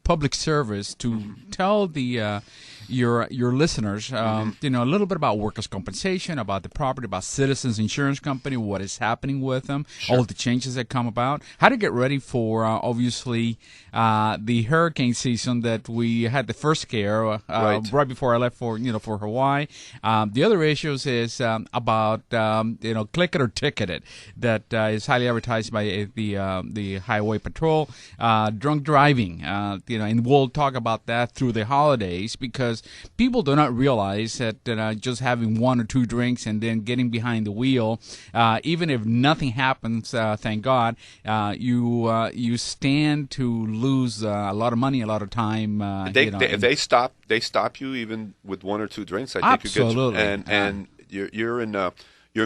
public service to tell the your listeners, a little bit about workers' compensation, about the property, about Citizens Insurance Company, what is happening with them, all the changes that come about, how to get ready for, obviously, the hurricane season that we had the first scare right before I left for Hawaii. The other issues is about click it or ticket it that is highly advertised by the Highway Patrol, drunk driving, and we'll talk about that through the holidays because people do not realize that just having one or two drinks and then getting behind the wheel, even if nothing happens, thank God, you stand to lose a lot of money, a lot of time. If they stop you even with one or two drinks, I think absolutely. And you're in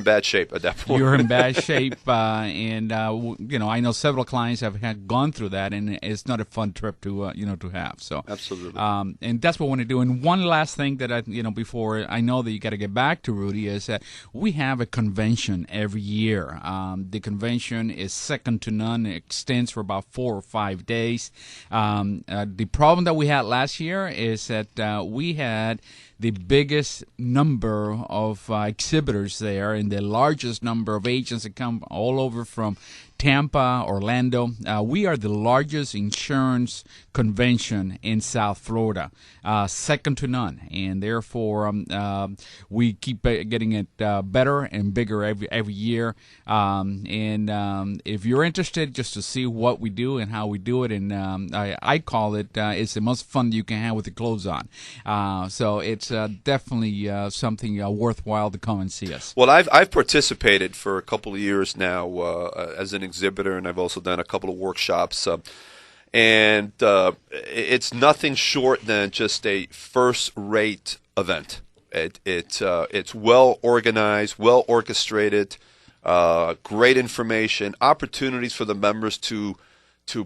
bad shape at that point. You're in bad shape, and I know several clients have gone through that, and it's not a fun trip to have. So absolutely, and that's what we want to do. And one last thing that before I know that you got to get back to Rudy is that we have a convention every year. The convention is second to none. It extends for about 4 or 5 days. The problem that we had last year is that we had the biggest number of exhibitors there and the largest number of agents that come all over from Tampa, Orlando. We are the largest insurance convention in South Florida, second to none, and therefore we keep getting it better and bigger every year. If you're interested, just to see what we do and how we do it, and I call it it's the most fun you can have with the clothes on. So it's definitely something worthwhile to come and see us. Well, I've participated for a couple of years now as an exhibitor, and I've also done a couple of workshops. And it's nothing short than just a first-rate event. It's well organized, well orchestrated, great information, opportunities for the members to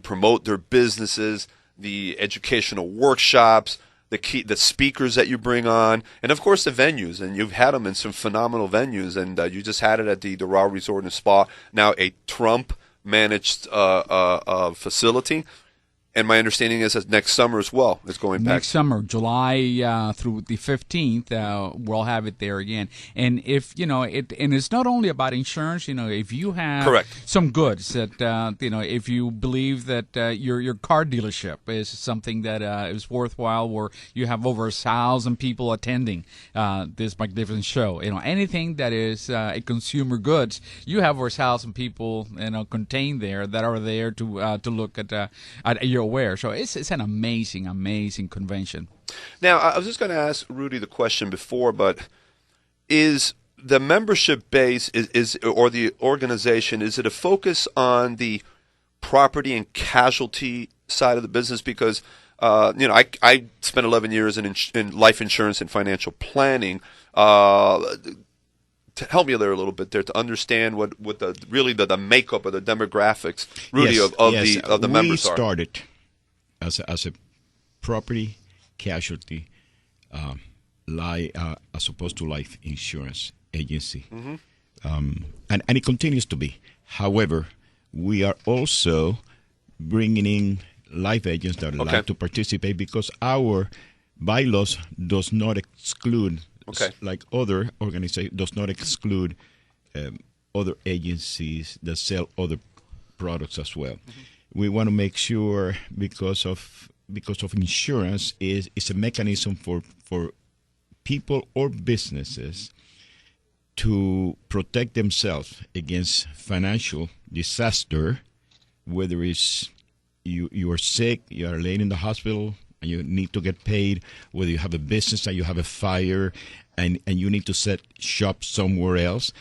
promote their businesses, the educational workshops, the speakers that you bring on, and of course the venues. And you've had them in some phenomenal venues, and you just had it at the Doral Resort and Spa, now a Trump-managed facility. And my understanding is that next summer as well is going back. Next summer, July through the 15th, we'll have it there again. And if and it's not only about insurance. If you have some goods that if you believe that your car dealership is something that is worthwhile, where you have over 1,000 people attending this magnificent show. Anything that is a consumer goods, you have over 1,000 people contained there that are there to look at your aware. So it's an amazing convention. Now, I was just going to ask Rudy the question before, but is the membership base or the organization, is it a focus on the property and casualty side of the business? Because I spent 11 years in life insurance and financial planning. To help me there a little bit there to understand what the makeup or the demographics, Rudy, of the members are. We started as a property casualty as opposed to life insurance agency, and it continues to be. However, we are also bringing in life agents that would like to participate, because our bylaws does not exclude, like other organizations, does not exclude other agencies that sell other products as well. We want to make sure, because of insurance is a mechanism for people or businesses to protect themselves against financial disaster, whether it's you are sick, you are laid in the hospital, and you need to get paid, whether you have a business and you have a fire and you need to set shop somewhere else.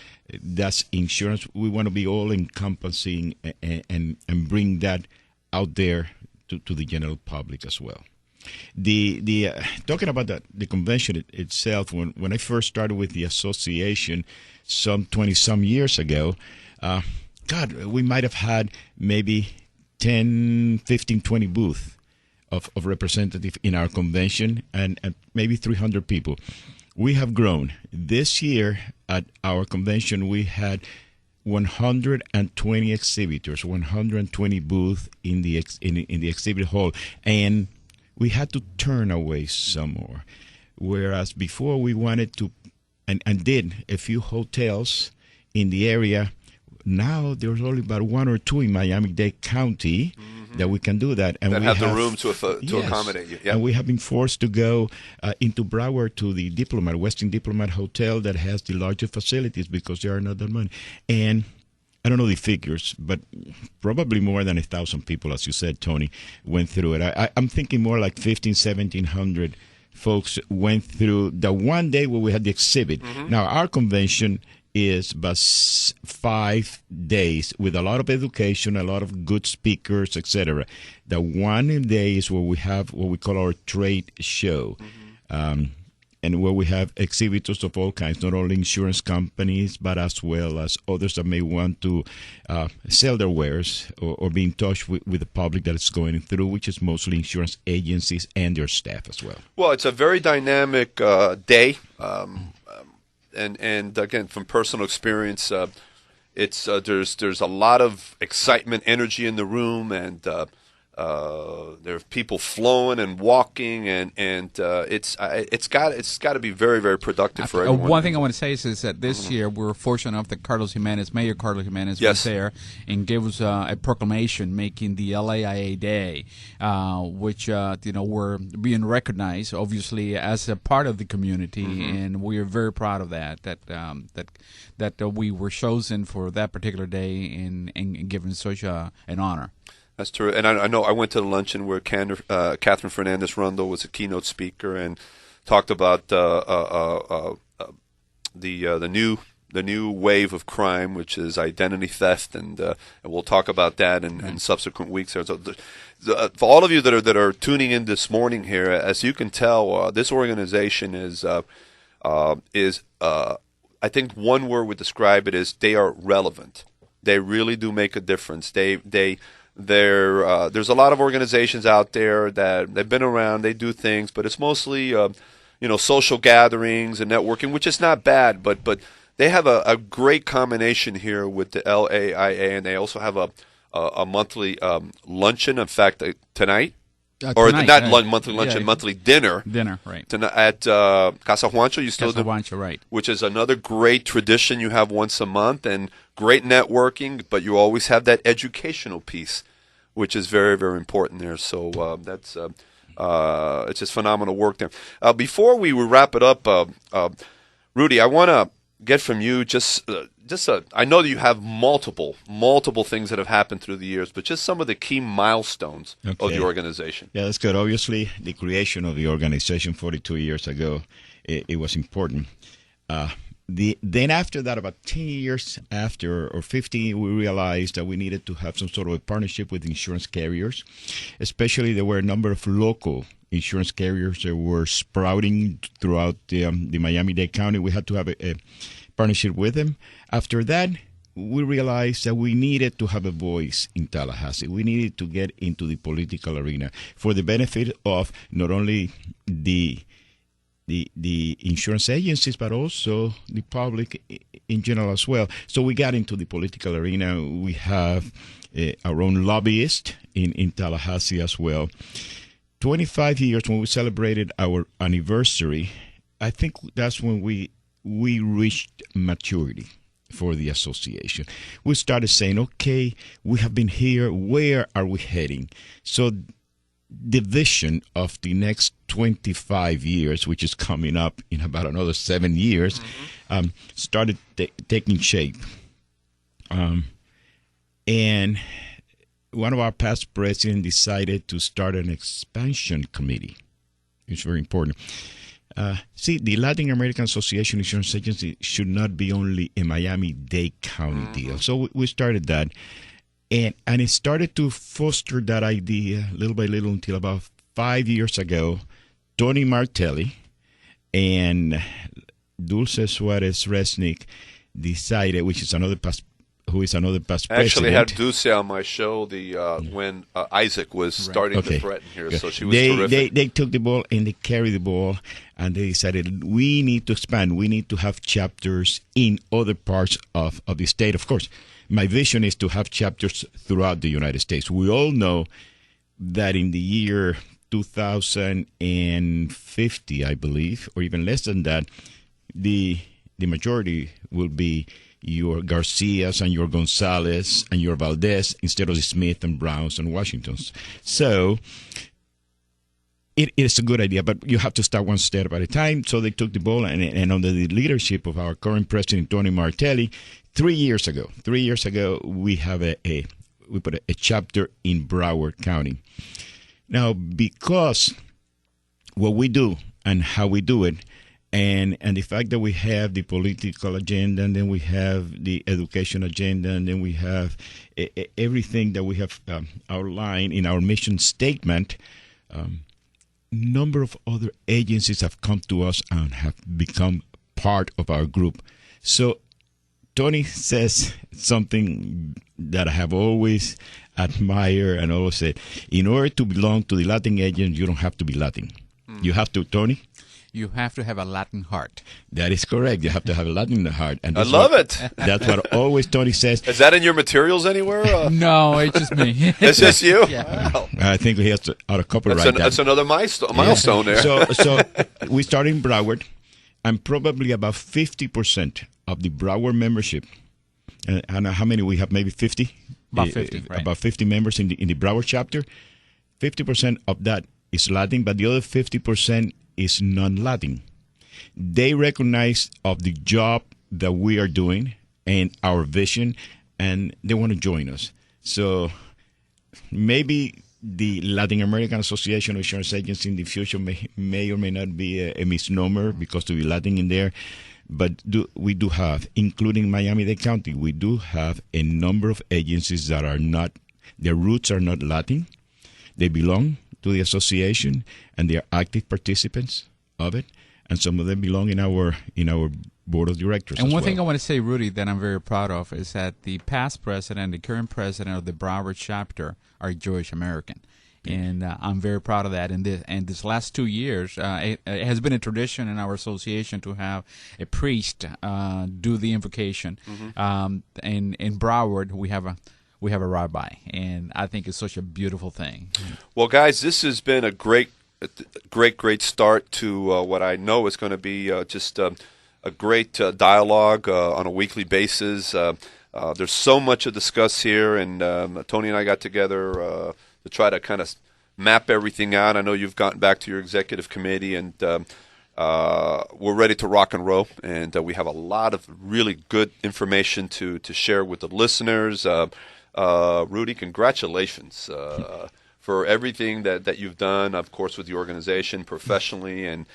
That's insurance. We want to be all encompassing and bring that out there to the general public as well. The talking about the convention itself, when I first started with the association some 20-some years ago, we might have had maybe 10, 15, 20 booths of representatives in our convention, and maybe 300 people. We have grown. This year at our convention, we had 120 exhibitors, 120 booths in the exhibit hall, and we had to turn away some more. Whereas before we wanted to, and did a few hotels in the area. Now there's only about one or two in Miami-Dade County that we can do that, and that we have the room to accommodate you. And we have been forced to go into Broward to the Westin Diplomat Hotel that has the larger facilities because there are not that many. And I don't know the figures, but probably more than 1,000 people, as you said, Tony, went through it. I'm thinking more like 1,700 folks went through the one day where we had the exhibit. Now, our convention is but 5 days with a lot of education, a lot of good speakers, etc. The one day is where we have what we call our trade show, and where we have exhibitors of all kinds, not only insurance companies, but as well as others that may want to sell their wares or be in touch with the public that it's going through, which is mostly insurance agencies and their staff as well. Well, it's a very dynamic day. And again, from personal experience, it's there's a lot of excitement, energy in the room, and there are people flowing and walking, and it's got to be very, very productive for everyone. One thing I want to say is that this year we were fortunate enough that Mayor Carlos Jimenez was there and gave us a proclamation making the LAIA Day, which we're being recognized obviously as a part of the community, and we are very proud of that we were chosen for that particular day and given such an honor. That's true, and I know I went to the luncheon where Catherine Fernandez-Rundle was a keynote speaker and talked about the new wave of crime, which is identity theft, and we'll talk about that in subsequent weeks. For all of you that are tuning in this morning here, as you can tell, this organization is I think one word would describe it is they are relevant. They really do make a difference. There's a lot of organizations out there that they've been around, they do things, but it's mostly social gatherings and networking, which is not bad, but they have a great combination here with the LAIA, and they also have a monthly luncheon. In fact, tonight. Monthly luncheon, monthly dinner. Dinner, right. At Casa Juancho, you still Casa Juancho, right. Which is another great tradition you have once a month, and great networking, but you always have that educational piece, which is very, very important there. So that's it's just phenomenal work there. Before we wrap it up, Rudy, I want to get from you I know that you have multiple things that have happened through the years, but just some of the key milestones of the organization. Yeah, that's good. Obviously, the creation of the organization 42 years ago, it was important. Then after that, about 10 years after, or 15, we realized that we needed to have some sort of a partnership with insurance carriers. Especially, there were a number of local insurance carriers that were sprouting throughout the Miami-Dade County. We had to have a partnership with them. After that, we realized that we needed to have a voice in Tallahassee. We needed to get into the political arena for the benefit of not only the insurance agencies, but also the public in general as well. So we got into the political arena. We have our own lobbyist in Tallahassee as well. 25 years, when we celebrated our anniversary, I think that's when we reached maturity for the association. We started saying, okay, we have been here, where are we heading? So the vision of the next 25 years, which is coming up in about another 7 years, started taking shape. And one of our past presidents decided to start an expansion committee. It's very important. The Latin American Association Insurance Agency should not be only a Miami-Dade County deal. So we started that. And it started to foster that idea little by little until about 5 years ago. Tony Martelli and Dulce Suarez Resnick decided, who is another past president. I actually had Dulce on my show when Isaac was starting to threaten here, so she was terrific. They took the ball and they carried the ball, and they decided we need to expand. We need to have chapters in other parts of the state. Of course, my vision is to have chapters throughout the United States. We all know that in the year 2050, I believe, or even less than that, the majority will be your Garcias and your Gonzalez and your Valdez instead of the Smith and Browns and Washingtons. So it is a good idea, but you have to start one step at a time. So they took the ball, and under the leadership of our current president, Tony Martelli, 3 years ago, we have we put a chapter in Broward County. Now, because what we do and how we do it, and the fact that we have the political agenda, and then we have the education agenda, and then we have everything that we have outlined in our mission statement, number of other agencies have come to us and have become part of our group. So Tony says something that I have always admired and always said: in order to belong to the Latin agent, you don't have to be Latin. You have to, Tony? you have to have a Latin heart. That is correct. You have to have a Latin heart. And I that's love what- it. That's what always Tony says. Is that in your materials anywhere? No, it's just me. It's just you? Yeah. Wow. I think he has to out of copyright. That's another milestone there. So we start in Broward, and probably about 50% of the Broward membership. I don't know how many we have. Maybe 50. About 50, right. About 50 members in the Broward chapter. 50% of that is Latin, but the other 50% is non-Latin. They recognize of the job that we are doing and our vision, and they want to join us. So maybe the Latin American Association of Insurance Agents in the future may or may not be a misnomer because to be Latin in there. But we do have, including Miami-Dade County, we do have a number of agencies that are not, their roots are not Latin. They belong to the association, and they are active participants of it. And some of them belong in our board of directors. And as one well. thing I want to say, Rudy, that I'm very proud of is that the past president, the current president of the Broward chapter are Jewish American. And I'm very proud of that. And this last 2 years, it has been a tradition in our association to have a priest do the invocation. In Broward, we have a rabbi, and I think it's such a beautiful thing. Well, guys, this has been a great start to what I know is going to be just a great dialogue on a weekly basis. There's so much to discuss here, and Tony and I got together to try to kind of map everything out. I know you've gotten back to your executive committee, and we're ready to rock and roll. And we have a lot of really good information to share with the listeners. Rudy, congratulations for everything that you've done, of course, with the organization professionally, and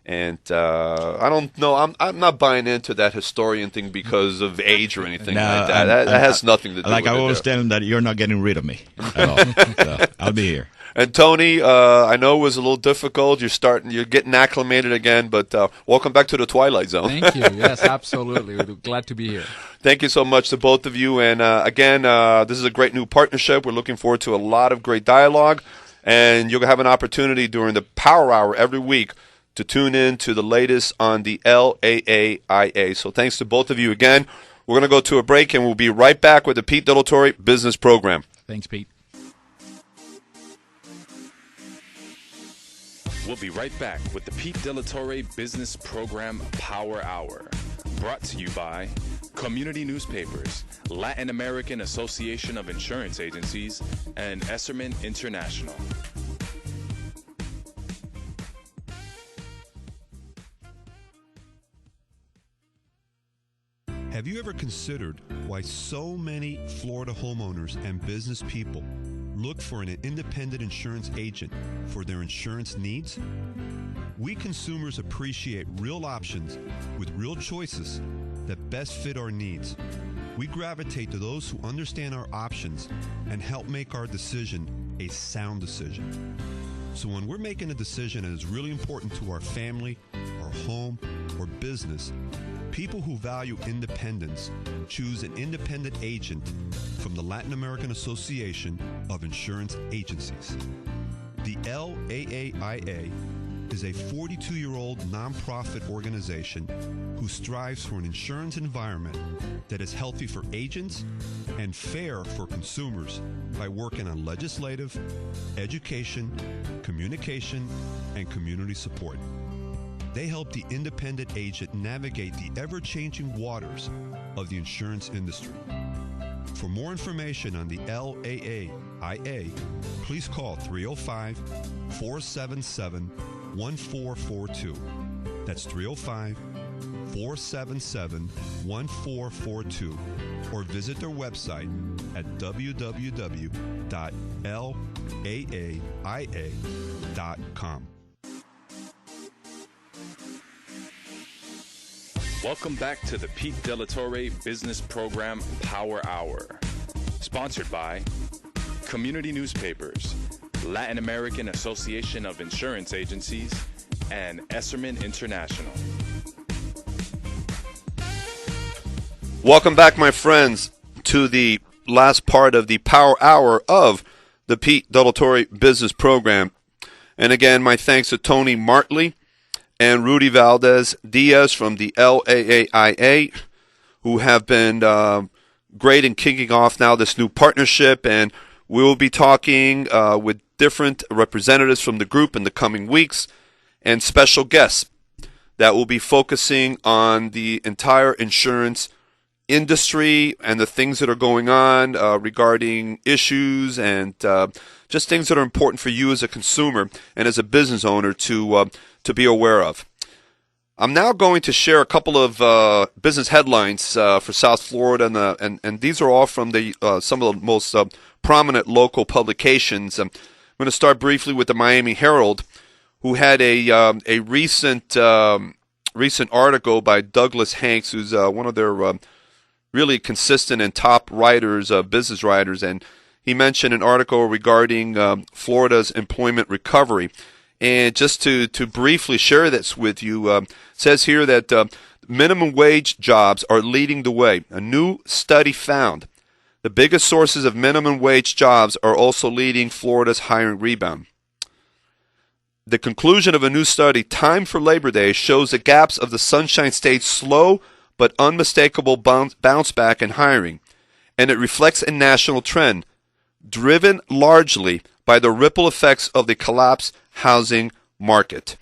I don't know. I'm not buying into that historian thing because of age or anything like that. That has nothing to do with it. I always tell him that you're not getting rid of me at all. So I'll be here. And Tony, I know it was a little difficult. You're getting acclimated again, but welcome back to the Twilight Zone. Thank you. Yes, absolutely. We're glad to be here. Thank you so much to both of you. And again, this is a great new partnership. We're looking forward to a lot of great dialogue. And you'll have an opportunity during the Power Hour every week to tune in to the latest on the LAAIA. So thanks to both of you again. We're going to go to a break, and we'll be right back with the Pete Della Torre Business Program. Thanks, Pete. We'll be right back with the Pete Della Torre Business Program Power Hour. Brought to you by Community Newspapers, Latin American Association of Insurance Agencies, and Esserman International. Have you ever considered why so many Florida homeowners and business people look for an independent insurance agent for their insurance needs? We consumers appreciate real options with real choices that best fit our needs. We gravitate to those who understand our options and help make our decision a sound decision. So when we're making a decision that is really important to our family, our home, or business, people who value independence choose an independent agent from the Latin American Association of Insurance Agencies. The LAAIA is a 42-year-old nonprofit organization who strives for an insurance environment that is healthy for agents and fair for consumers by working on legislative, education, communication, and community support. They help the independent agent navigate the ever-changing waters of the insurance industry. For more information on the LAAIA, please call 305-477-1442. That's 305-477-1442. Or visit their website at www.laaia.com. Welcome back to the Pete Della Torre Business Program Power Hour. Sponsored by Community Newspapers, Latin American Association of Insurance Agencies, and Esserman International. Welcome back, my friends, to the last part of the Power Hour of the Pete Della Torre Business Program. And again, my thanks to Tony Martley and Rudy Valdez Diaz from the LAAIA, who have been great in kicking off now this new partnership. And we will be talking with different representatives from the group in the coming weeks and special guests that will be focusing on the entire insurance industry and the things that are going on regarding issues and just things that are important for you as a consumer and as a business owner to be aware of. I'm now going to share a couple of business headlines for South Florida, and these are all from the some of the most prominent local publications. I'm going to start briefly with the Miami Herald, who had a recent article by Douglas Hanks, who's one of their really consistent and top writers, business writers, and he mentioned an article regarding Florida's employment recovery. And just to briefly share this with you, says here that minimum wage jobs are leading the way. A new study found the biggest sources of minimum wage jobs are also leading Florida's hiring rebound. The conclusion of a new study, Time for Labor Day, shows the gaps of the Sunshine State's slow but unmistakable bounce back in hiring, and it reflects a national trend, driven largely by the ripple effects of the collapsed housing market.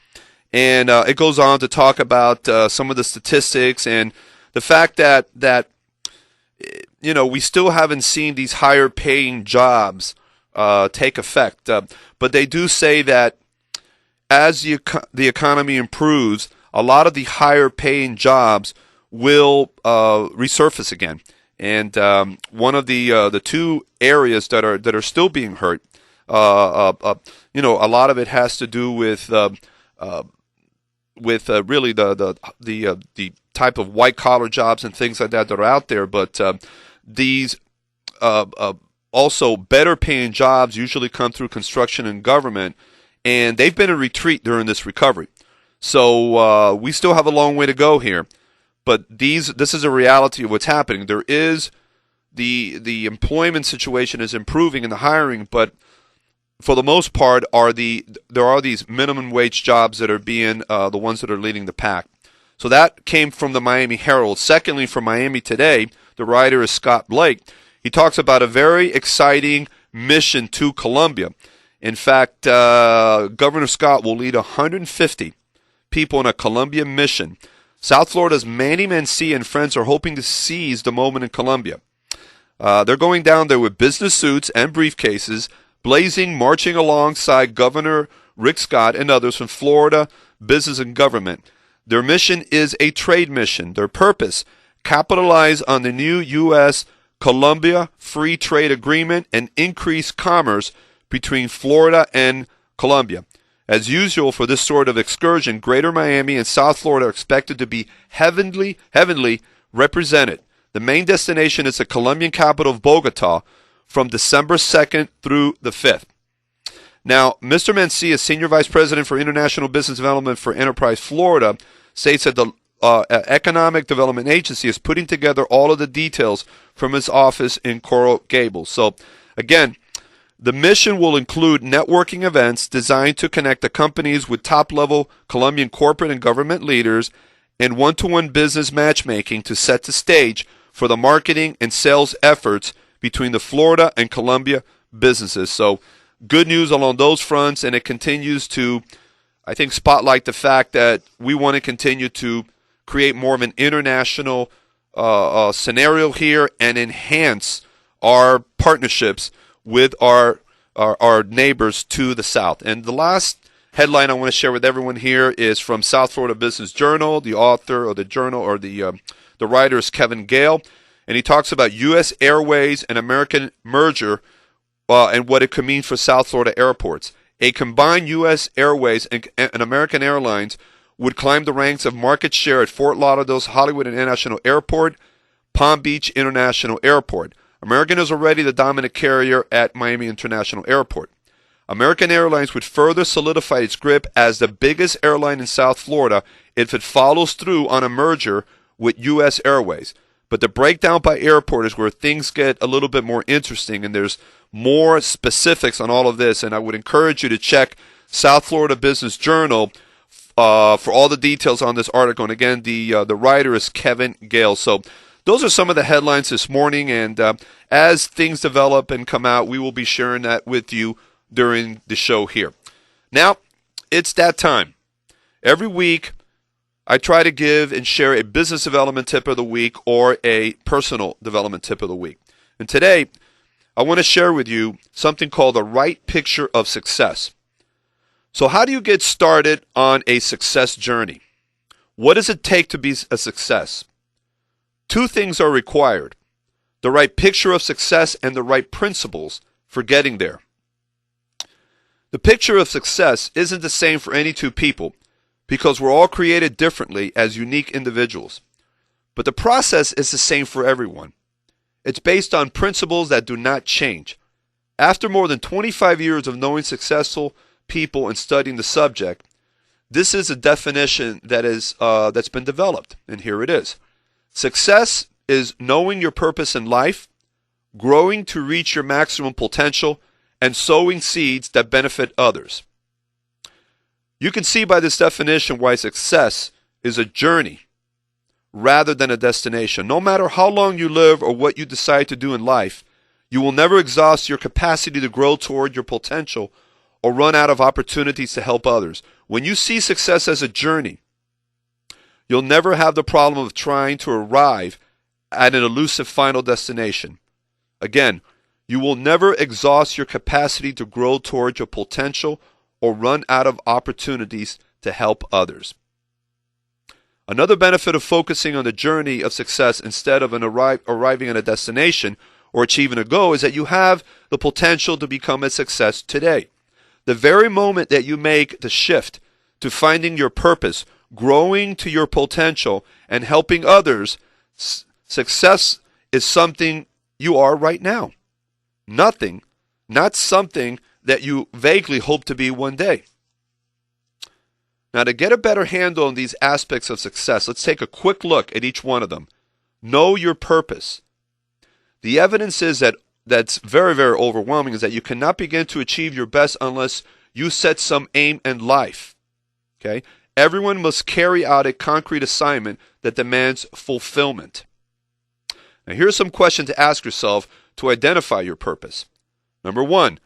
And it goes on to talk about some of the statistics and the fact that we still haven't seen these higher paying jobs take effect. But they do say that as the economy improves, a lot of the higher paying jobs will resurface again. And one of the two areas that are still being hurt, a lot of it has to do with really the type of white collar jobs and things like that are out there. But these also better paying jobs usually come through construction and government, and they've been in retreat during this recovery. So we still have a long way to go here. But this is a reality of what's happening. There is the employment situation is improving in the hiring, but for the most part, there are these minimum wage jobs that are being the ones that are leading the pack. So that came from the Miami Herald. Secondly, from Miami Today, the writer is Scott Blake. He talks about a very exciting mission to Colombia. In fact, Governor Scott will lead 150 people on a Colombia mission. South Florida's Manny Mancilla and friends are hoping to seize the moment in Colombia. They're going down there with business suits and briefcases, blazing, marching alongside Governor Rick Scott and others from Florida business and government. Their mission is a trade mission. Their purpose, capitalize on the new U.S.-Colombia Free Trade Agreement and increase commerce between Florida and Colombia. As usual for this sort of excursion, Greater Miami and South Florida are expected to be heavenly represented. The main destination is the Colombian capital of Bogota from December 2nd through the 5th. Now, Mr. Mancilla, Senior Vice President for International Business Development for Enterprise Florida, states that the Economic Development Agency is putting together all of the details from his office in Coral Gables. So, again, the mission will include networking events designed to connect the companies with top-level Colombian corporate and government leaders and one-to-one business matchmaking to set the stage for the marketing and sales efforts between the Florida and Colombia businesses. So good news along those fronts, and it continues to, I think, spotlight the fact that we want to continue to create more of an international scenario here and enhance our partnerships with our neighbors to the south. And the last headline I want to share with everyone here is from South Florida Business Journal. The author or the journal or the writer is Kevin Gale, and he talks about U.S. Airways and American merger and what it could mean for South Florida airports. A combined U.S. Airways and American Airlines would climb the ranks of market share at Fort Lauderdale's Hollywood International Airport, Palm Beach International Airport. American is already the dominant carrier at Miami International Airport. American Airlines would further solidify its grip as the biggest airline in South Florida if it follows through on a merger with U.S. Airways. But the breakdown by airport is where things get a little bit more interesting, and there's more specifics on all of this. And I would encourage you to check South Florida Business Journal for all the details on this article. And again, the writer is Kevin Gale. So those are some of the headlines this morning. And as things develop and come out, we will be sharing that with you during the show here. Now, it's that time. Every week, I try to give and share a business development tip of the week or a personal development tip of the week. And today, I want to share with you something called the right picture of success. So how do you get started on a success journey? What does it take to be a success? Two things are required: the right picture of success and the right principles for getting there. The picture of success isn't the same for any two people because we're all created differently as unique individuals. But the process is the same for everyone. It's based on principles that do not change. After more than 25 years of knowing successful people and studying the subject, this is a definition that's been developed, and here it is. Success is knowing your purpose in life, growing to reach your maximum potential, and sowing seeds that benefit others. You can see by this definition why success is a journey rather than a destination. No matter how long you live or what you decide to do in life, you will never exhaust your capacity to grow toward your potential or run out of opportunities to help others. When you see success as a journey, you'll never have the problem of trying to arrive at an elusive final destination. Again, you will never exhaust your capacity to grow toward your potential or run out of opportunities to help others. Another benefit of focusing on the journey of success instead of arriving at a destination or achieving a goal is that you have the potential to become a success today. The very moment that you make the shift to finding your purpose, growing to your potential, and helping others, success is something you are right now. Not something that you vaguely hope to be one day. Now, to get a better handle on these aspects of success, let's take a quick look at each one of them. Know your purpose. The evidence is that's very, very overwhelming is that you cannot begin to achieve your best unless you set some aim in life. Okay? Everyone must carry out a concrete assignment that demands fulfillment. Now, here's some questions to ask yourself to identify your purpose. Number one,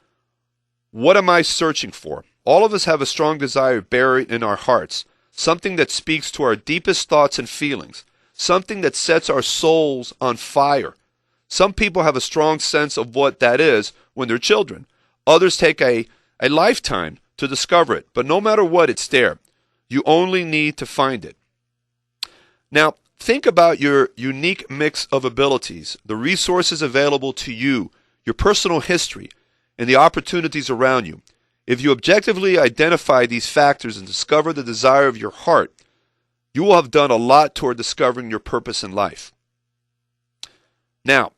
what am I searching for? All of us have a strong desire buried in our hearts, something that speaks to our deepest thoughts and feelings, something that sets our souls on fire. Some people have a strong sense of what that is when they're children. Others take a lifetime to discover it, but no matter what, it's there. You only need to find it. Now, think about your unique mix of abilities, the resources available to you, your personal history, and the opportunities around you. If you objectively identify these factors and discover the desire of your heart, you will have done a lot toward discovering your purpose in life. Now,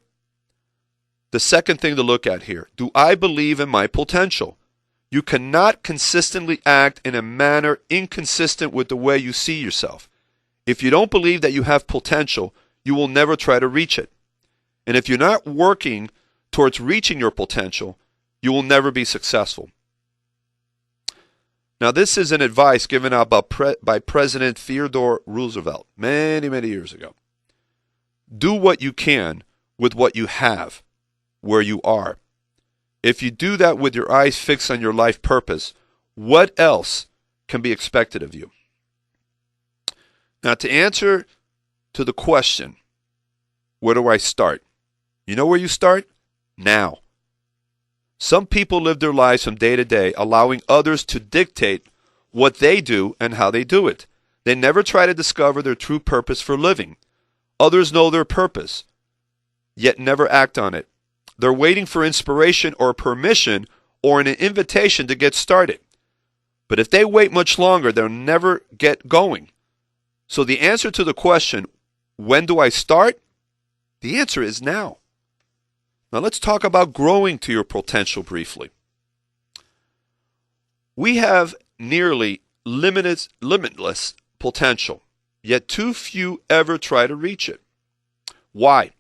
the second thing to look at here, do I believe in my potential? You cannot consistently act in a manner inconsistent with the way you see yourself. If you don't believe that you have potential, you will never try to reach it. And if you're not working towards reaching your potential, you will never be successful. Now, this is an advice given out by President Theodore Roosevelt many, many years ago. Do what you can with what you have, where you are. If you do that with your eyes fixed on your life purpose, what else can be expected of you? Now, to answer to the question, where do I start? You know where you start? Now. Some people live their lives from day to day, allowing others to dictate what they do and how they do it. They never try to discover their true purpose for living. Others know their purpose, yet never act on it. They're waiting for inspiration or permission or an invitation to get started. But if they wait much longer, they'll never get going. So the answer to the question, when do I start? The answer is now. Now let's talk about growing to your potential briefly. We have nearly limitless potential, yet too few ever try to reach it. Why?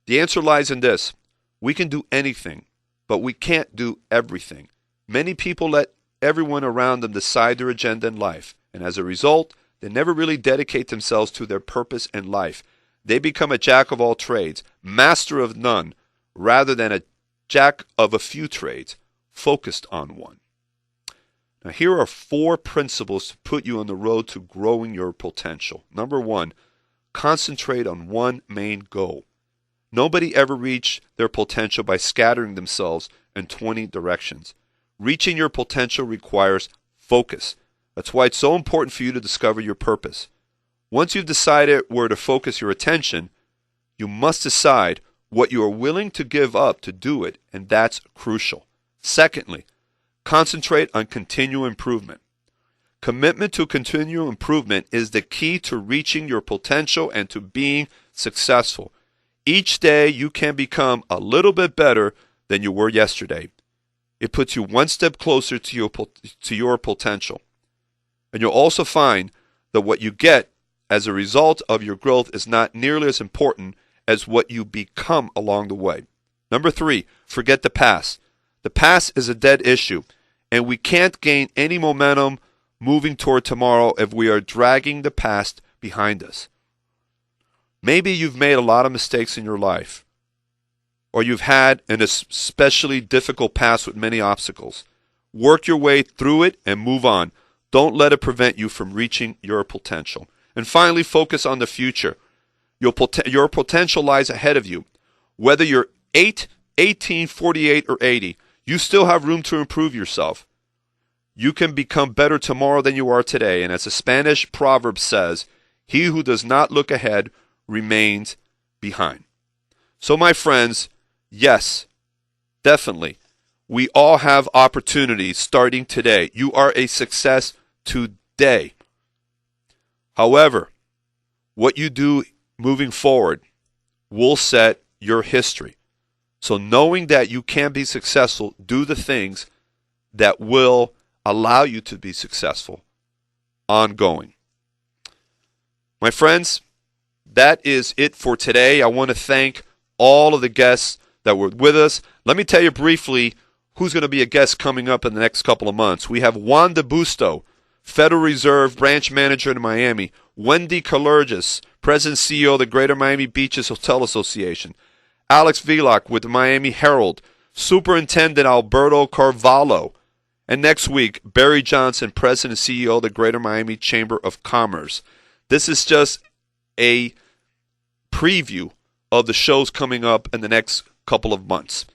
The answer lies in this. We can do anything, but we can't do everything. Many people let everyone around them decide their agenda in life, And as a result, they never really dedicate themselves to their purpose in life. They become a jack of all trades, master of none, rather than a jack of a few trades, focused on one. Now, here are 4 principles to put you on the road to growing your potential. Number 1, concentrate on one main goal. Nobody ever reached their potential by scattering themselves in 20 directions. Reaching your potential requires focus. That's why it's so important for you to discover your purpose. Once you've decided where to focus your attention, you must decide what you are willing to give up to do it, and that's crucial. Secondly, concentrate on continual improvement. Commitment to continual improvement is the key to reaching your potential and to being successful. Each day you can become a little bit better than you were yesterday. It puts you one step closer to your potential. And you'll also find that what you get as a result of your growth is not nearly as important as what you become along the way. Number 3, forget the past. The past is a dead issue, and we can't gain any momentum moving toward tomorrow if we are dragging the past behind us. Maybe you've made a lot of mistakes in your life, or you've had an especially difficult past with many obstacles. Work your way through it and move on. Don't let it prevent you from reaching your potential. And finally, focus on the future. Your potential lies ahead of you. Whether you're 8, 18, 48, or 80, you still have room to improve yourself. You can become better tomorrow than you are today. And as a Spanish proverb says, he who does not look ahead remains behind. So my friends, yes, definitely, we all have opportunities starting today. You are a success today. However, what you do moving forward will set your history. So knowing that you can be successful, do the things that will allow you to be successful ongoing. My friends, that is it for today. I want to thank all of the guests that were with us. Let me tell you briefly who's going to be a guest coming up in the next couple of months. We have Juan de Busto, Federal Reserve Branch Manager in Miami. Wendy Kalergis, President and CEO of the Greater Miami Beaches Hotel Association. Alex Vilak with the Miami Herald. Superintendent Alberto Carvalho. And next week, Barry Johnson, President and CEO of the Greater Miami Chamber of Commerce. This is just a preview of the shows coming up in the next couple of months.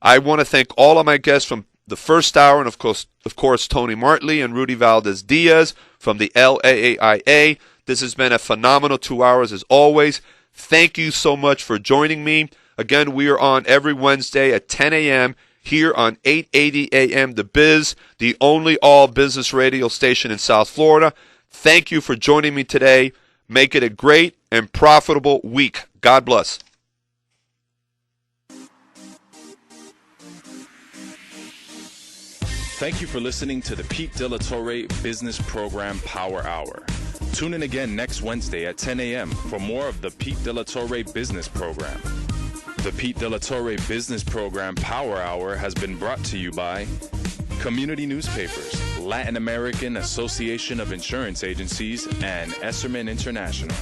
I want to thank all of my guests from the first hour, and of course, Tony Martley and Rudy Valdez Diaz from the LAAIA. This has been a phenomenal 2 hours as always. Thank you so much for joining me. Again, we are on every Wednesday at 10 a.m. here on 880 a.m. The Biz, the only all-business radio station in South Florida. Thank you for joining me today. Make it a great and profitable week. God bless. Thank you for listening to the Pete De La Torre Business Program Power Hour. Tune in again next Wednesday at 10 a.m. for more of the Pete De La Torre Business Program. The Pete De La Torre Business Program Power Hour has been brought to you by Community Newspapers, Latin American Association of Insurance Agencies, and Esserman International.